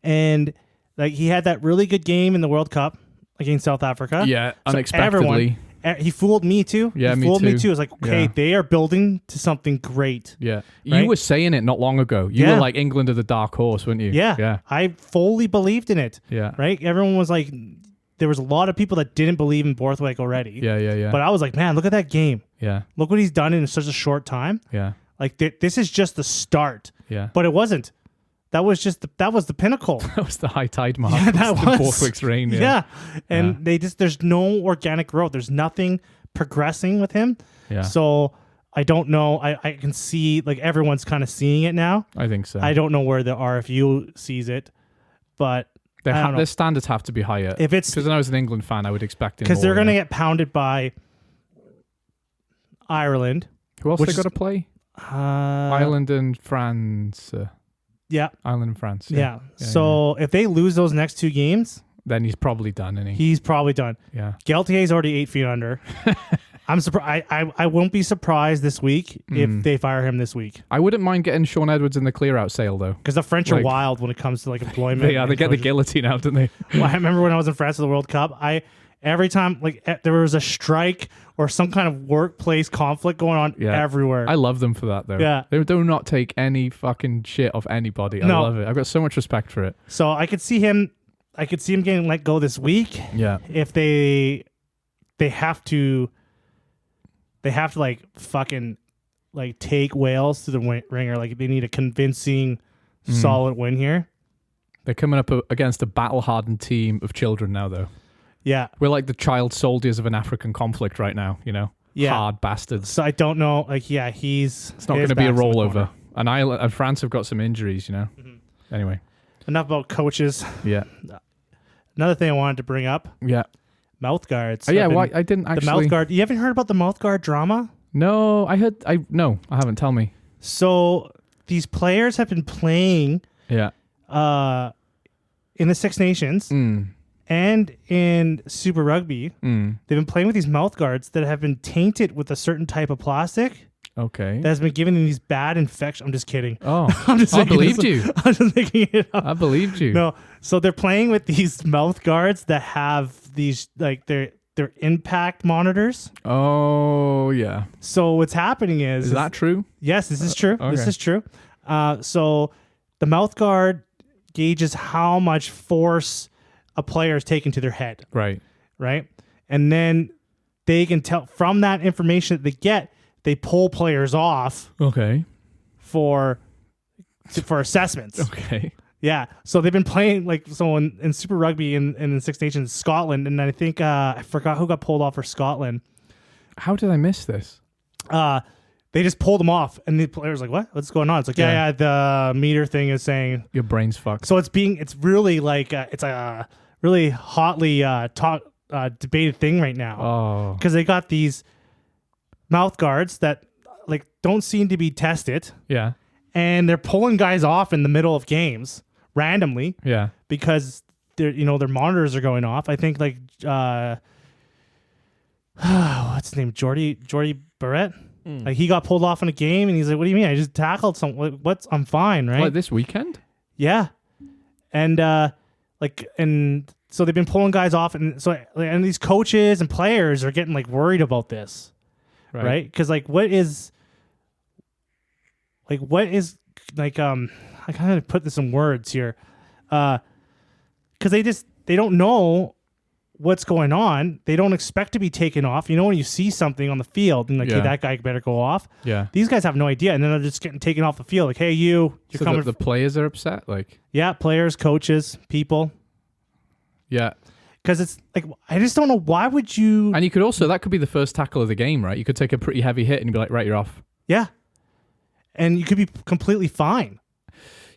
And like he had that really good game in the World Cup against South Africa. Yeah, unexpectedly. He fooled me too. Yeah, he fooled me too. I was like, okay, they are building to something great. Yeah. Right? You were saying it not long ago. You were like, England are the dark horse, weren't you? Yeah. Yeah. I fully believed in it. Yeah. Right? Everyone was like, there was a lot of people that didn't believe in Borthwick already. Yeah. But I was like, man, look at that game. Yeah. Look what he's done in such a short time. Yeah. Like this is just the start. Yeah. But it wasn't. That was the pinnacle. That was the high tide mark. Yeah, that was Borthwick's reign. Yeah. And there's no organic growth. There's nothing progressing with him. Yeah. So I don't know. I can see like everyone's kind of seeing it now. I think so. I don't know where the RFU sees it, but their standards have to be higher. If it's because when I was an England fan, I would expect it because they're going to get pounded by Ireland. Who else they got to play? Ireland and France. Yeah. Ireland and France. Yeah. So if they lose those next two games, then he's probably done, isn't he? He's probably done. Yeah. Galthie's already 8 feet under. I'm surprised. I won't be surprised this week if they fire him this week. I wouldn't mind getting Sean Edwards in the clear-out sale, though. Because the French are wild when it comes to like employment. They get the guillotine out, don't they? Well, I remember when I was in France at the World Cup, every time like there was a strike or some kind of workplace conflict going on everywhere. I love them for that, though. Yeah. They do not take any fucking shit off anybody. I love it. I've got so much respect for it. So I could see him getting let go this week. Yeah. If they have to like fucking like take Wales to the ringer. Like they need a convincing, solid win here. They're coming up against a battle-hardened team of children now, though. Yeah. We're like the child soldiers of an African conflict right now, you know? Yeah. Hard bastards. So I don't know. Like, yeah, it's not going to be a rollover. And Ireland and France have got some injuries, you know? Mm-hmm. Anyway. Enough about coaches. Yeah. Another thing I wanted to bring up. Yeah. Mouth guards. Oh, yeah, I didn't actually. The mouth guard. You haven't heard about the mouth guard drama? No, I haven't. Tell me. So these players have been playing in the Six Nations and in Super Rugby. They've been playing with these mouth guards that have been tainted with a certain type of plastic. Okay. That has been giving them these bad infections. I'm just kidding. Oh, I believed you. I'm just making it up. I believed you. No. So they're playing with these mouth guards that have these, like, they're impact monitors. Oh, yeah. So what's happening is that true? Yes, this is true. Okay. This is true. So the mouth guard gauges how much force a player is taking to their head. Right. Right. And then they can tell from that information that they get, they pull players off. Okay. For assessments. Okay. Yeah, so they've been playing in Super Rugby in Six Nations, Scotland, and I think I forgot who got pulled off for Scotland. How did I miss this? They just pulled them off, and the player's like, "What? What's going on?" It's like, yeah, the meter thing is saying your brain's fucked. So it's really it's a really hotly debated thing right now. Because they got these mouth guards that don't seem to be tested. Yeah, and they're pulling guys off in the middle of games randomly. Yeah, because their monitors are going off. I think what's his name, Jordy Barrett. Like he got pulled off in a game, and he's like, "What do you mean? I just tackled someone. I'm fine, right?" Like this weekend? Yeah, and so they've been pulling guys off, and these coaches and players are getting worried about this, right? Because what is I kind of put this in words here, because they don't know what's going on. They don't expect to be taken off. When you see something on the field and hey, that guy better go off. Yeah. These guys have no idea, and then they're just getting taken off the field. Hey, you're coming. The players are upset. Yeah, players, coaches, people. Yeah. Because it's I just don't know, why would you? And you could also, that could be the first tackle of the game, right? You could take a pretty heavy hit and you'd be like, right, you're off. Yeah. And you could be completely fine.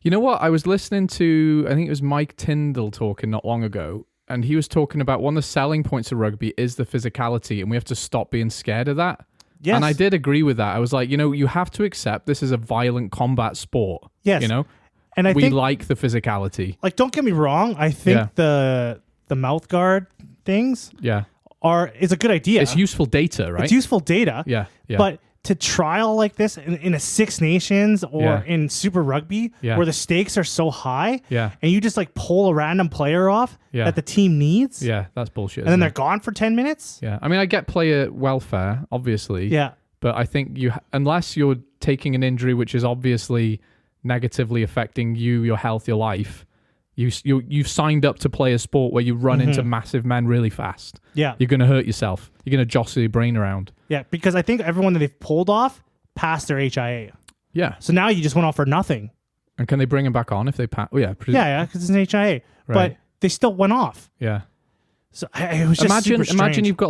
You know what? I was listening to, I think it was Mike Tyndall talking not long ago. And he was talking about one of the selling points of rugby is the physicality, and we have to stop being scared of that. Yes. And I did agree with that. I was like, you have to accept this is a violent combat sport. Yes. And we like the physicality. Don't get me wrong. I think the mouth guard things is a good idea. It's useful data, right? It's useful data. Yeah. But to trial like this in a Six Nations or in Super Rugby where the stakes are so high and you just pull a random player off that the team needs. Yeah, that's bullshit. And then they're gone for 10 minutes. Yeah. I mean, I get player welfare, obviously. Yeah. But I think unless you're taking an injury which is obviously negatively affecting you, your health, your life, you've signed up to play a sport where you run into massive men really fast. Yeah. You're going to hurt yourself. You're going to jostle your brain around. Yeah, because I think everyone that they've pulled off passed their HIA. Yeah. So now you just went off for nothing. And can they bring them back on if they pass? Oh, yeah. Yeah, because it's an HIA. Right. But they still went off. Yeah. So it was just super strange. Imagine you've got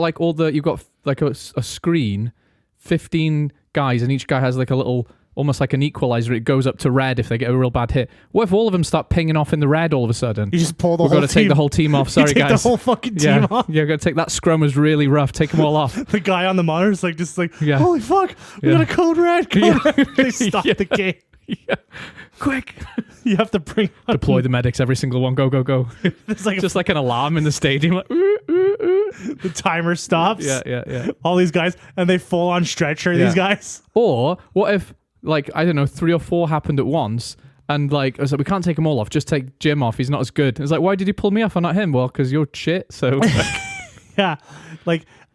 you've got a screen, 15 guys, and each guy has a little, almost like an equalizer. It goes up to red if they get a real bad hit. What if all of them start pinging off in the red all of a sudden? You just pull the whole team. We've got to take the whole team off. Sorry, guys. Take the whole fucking team off. Yeah, got to take that. Scrum was really rough. Take them all off. The guy on the monitor's holy fuck, we got a code red. They stopped the game. Yeah. Quick. You have to deploy the medics, every single one. Go, go, go. It's just like an alarm in the stadium. The timer stops. Yeah. All these guys, and they full on stretcher these guys. Or what if, I don't know, 3 or 4 happened at once, and I was like, we can't take them all off. Just take Jim off. He's not as good. It's like, why did you pull me off and not him? Well, because you're shit. So yeah,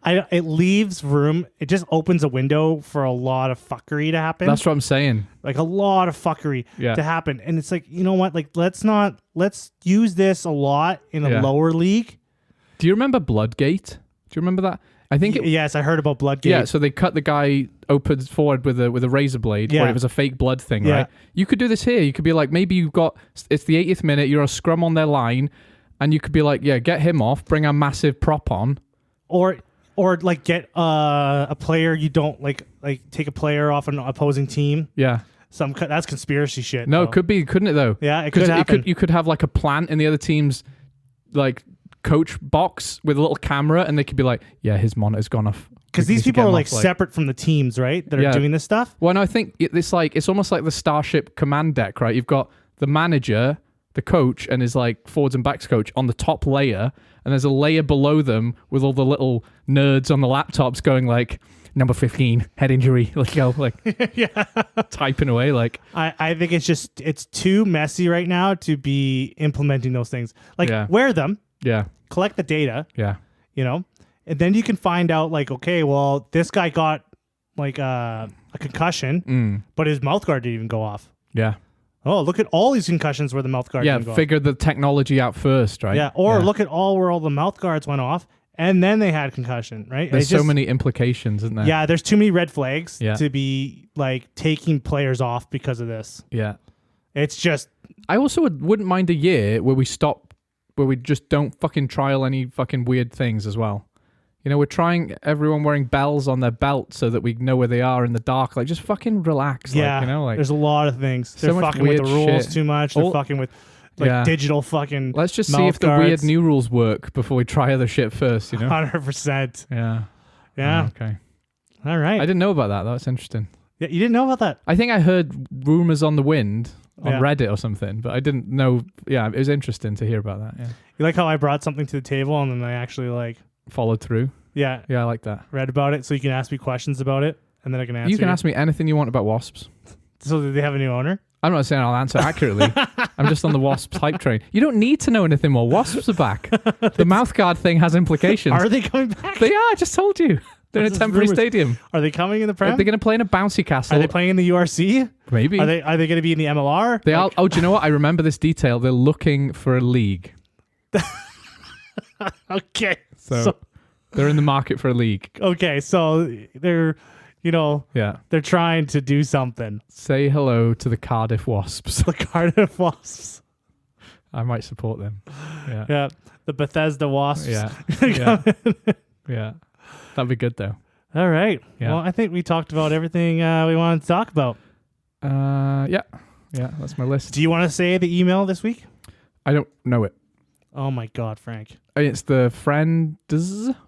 it leaves room. It just opens a window for a lot of fuckery to happen. That's what I'm saying. A lot of fuckery to happen. And it's you know what? Let's use this a lot in a lower league. Do you remember Bloodgate? Do you remember that? I think yes, I heard about Bloodgate. Yeah, so they cut the guy open forward with a razor blade, where it was a fake blood thing, right? You could do this here. You could be like, maybe it's the 80th minute, you're a scrum on their line, and you could be like, get him off, bring a massive prop on, or get a player you don't take a player off an opposing team. Yeah. That's conspiracy shit. No, it could be, couldn't it though? Yeah, it could happen. You could have a plant in the other team's coach box with a little camera, and they could be like, his monitor's gone off. Because these people are separate from the teams, right? That are doing this stuff. Well, no, I think it's almost like the Starship command deck, right? You've got the manager, the coach, and his forwards and backs coach on the top layer, and there's a layer below them with all the little nerds on the laptops going number 15 head injury, typing away. I think it's too messy right now to be implementing those things. Wear them. Yeah. Collect the data. Yeah. And then you can find out okay, well, this guy got a concussion, but his mouth guard didn't even go off. Yeah. Oh, look at all these concussions where the mouth guard didn't go off. Figure the technology out first, right? Yeah. Or look at where all the mouth guards went off, and then they had concussion, right? There's so many implications, isn't there? Yeah, there's too many red flags to be taking players off because of this. Yeah. It's just I also wouldn't mind a year where we stop, where we just don't fucking trial any fucking weird things as well. You know, we're trying everyone wearing bells on their belt so that we know where they are in the dark. Like, just fucking relax. Yeah, like, you know, like there's a lot of things. They're so much fucking with the weird rules shit. too much. They're fucking with digital fucking. Let's just see if the weird new rules work before we try other shit first. You know, 100%. Yeah. Yeah. Okay. All right. I didn't know about that. That's interesting. Yeah, you didn't know about that. I think I heard rumors on the wind on Yeah. Reddit or something, but I didn't know. Yeah, it was interesting to hear about that. Yeah. You like how I brought something to the table and then I actually like Followed through. Yeah, I like that. read about it, so you can ask me questions about it, and then I can answer. You can ask me anything you want about wasps. So did they have a new owner? I'm not saying I'll answer accurately. I'm just on the wasps hype train. You don't need to know anything more. Wasps are back. The mouthguard thing has implications. Are they coming back? They are. I just told you. They're in a That's temporary rumors. stadium. Are they coming in the Prem? Are they going to play in a bouncy castle? Are they playing in the URC? Maybe. Are they going to be in the MLR? They are. Oh, do you know what? I remember this detail. They're looking for a league. Okay. So they're in the market for a league. Okay, so they're, Yeah. they're trying to do something. Say hello to the Cardiff Wasps. The Cardiff Wasps. I might support them. Yeah. Yeah, the Bethesda Wasps. Yeah. Yeah. Yeah. That'd be good though. All right. Yeah. Well, I think we talked about everything we wanted to talk about. Yeah. Yeah, that's my list. Do you want to say the email this week? I don't know it. Oh my God, Frank. It's the friends,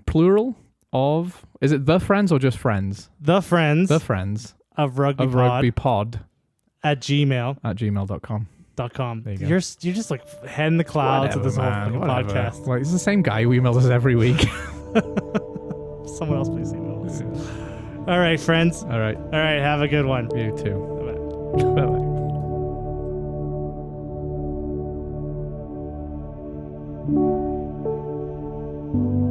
plural of, is it the friends or just friends? The friends. The friends of Rugby of Pod Rugby Pod at gmail.com. at gmail.com. There you go. You're just like head in the clouds of this whole fucking podcast. Like, it's the same guy who emails us every week. Someone else please email us. All right, friends. All right. All right, have a good one. You too. Bye-bye. Bye-bye. Thank you.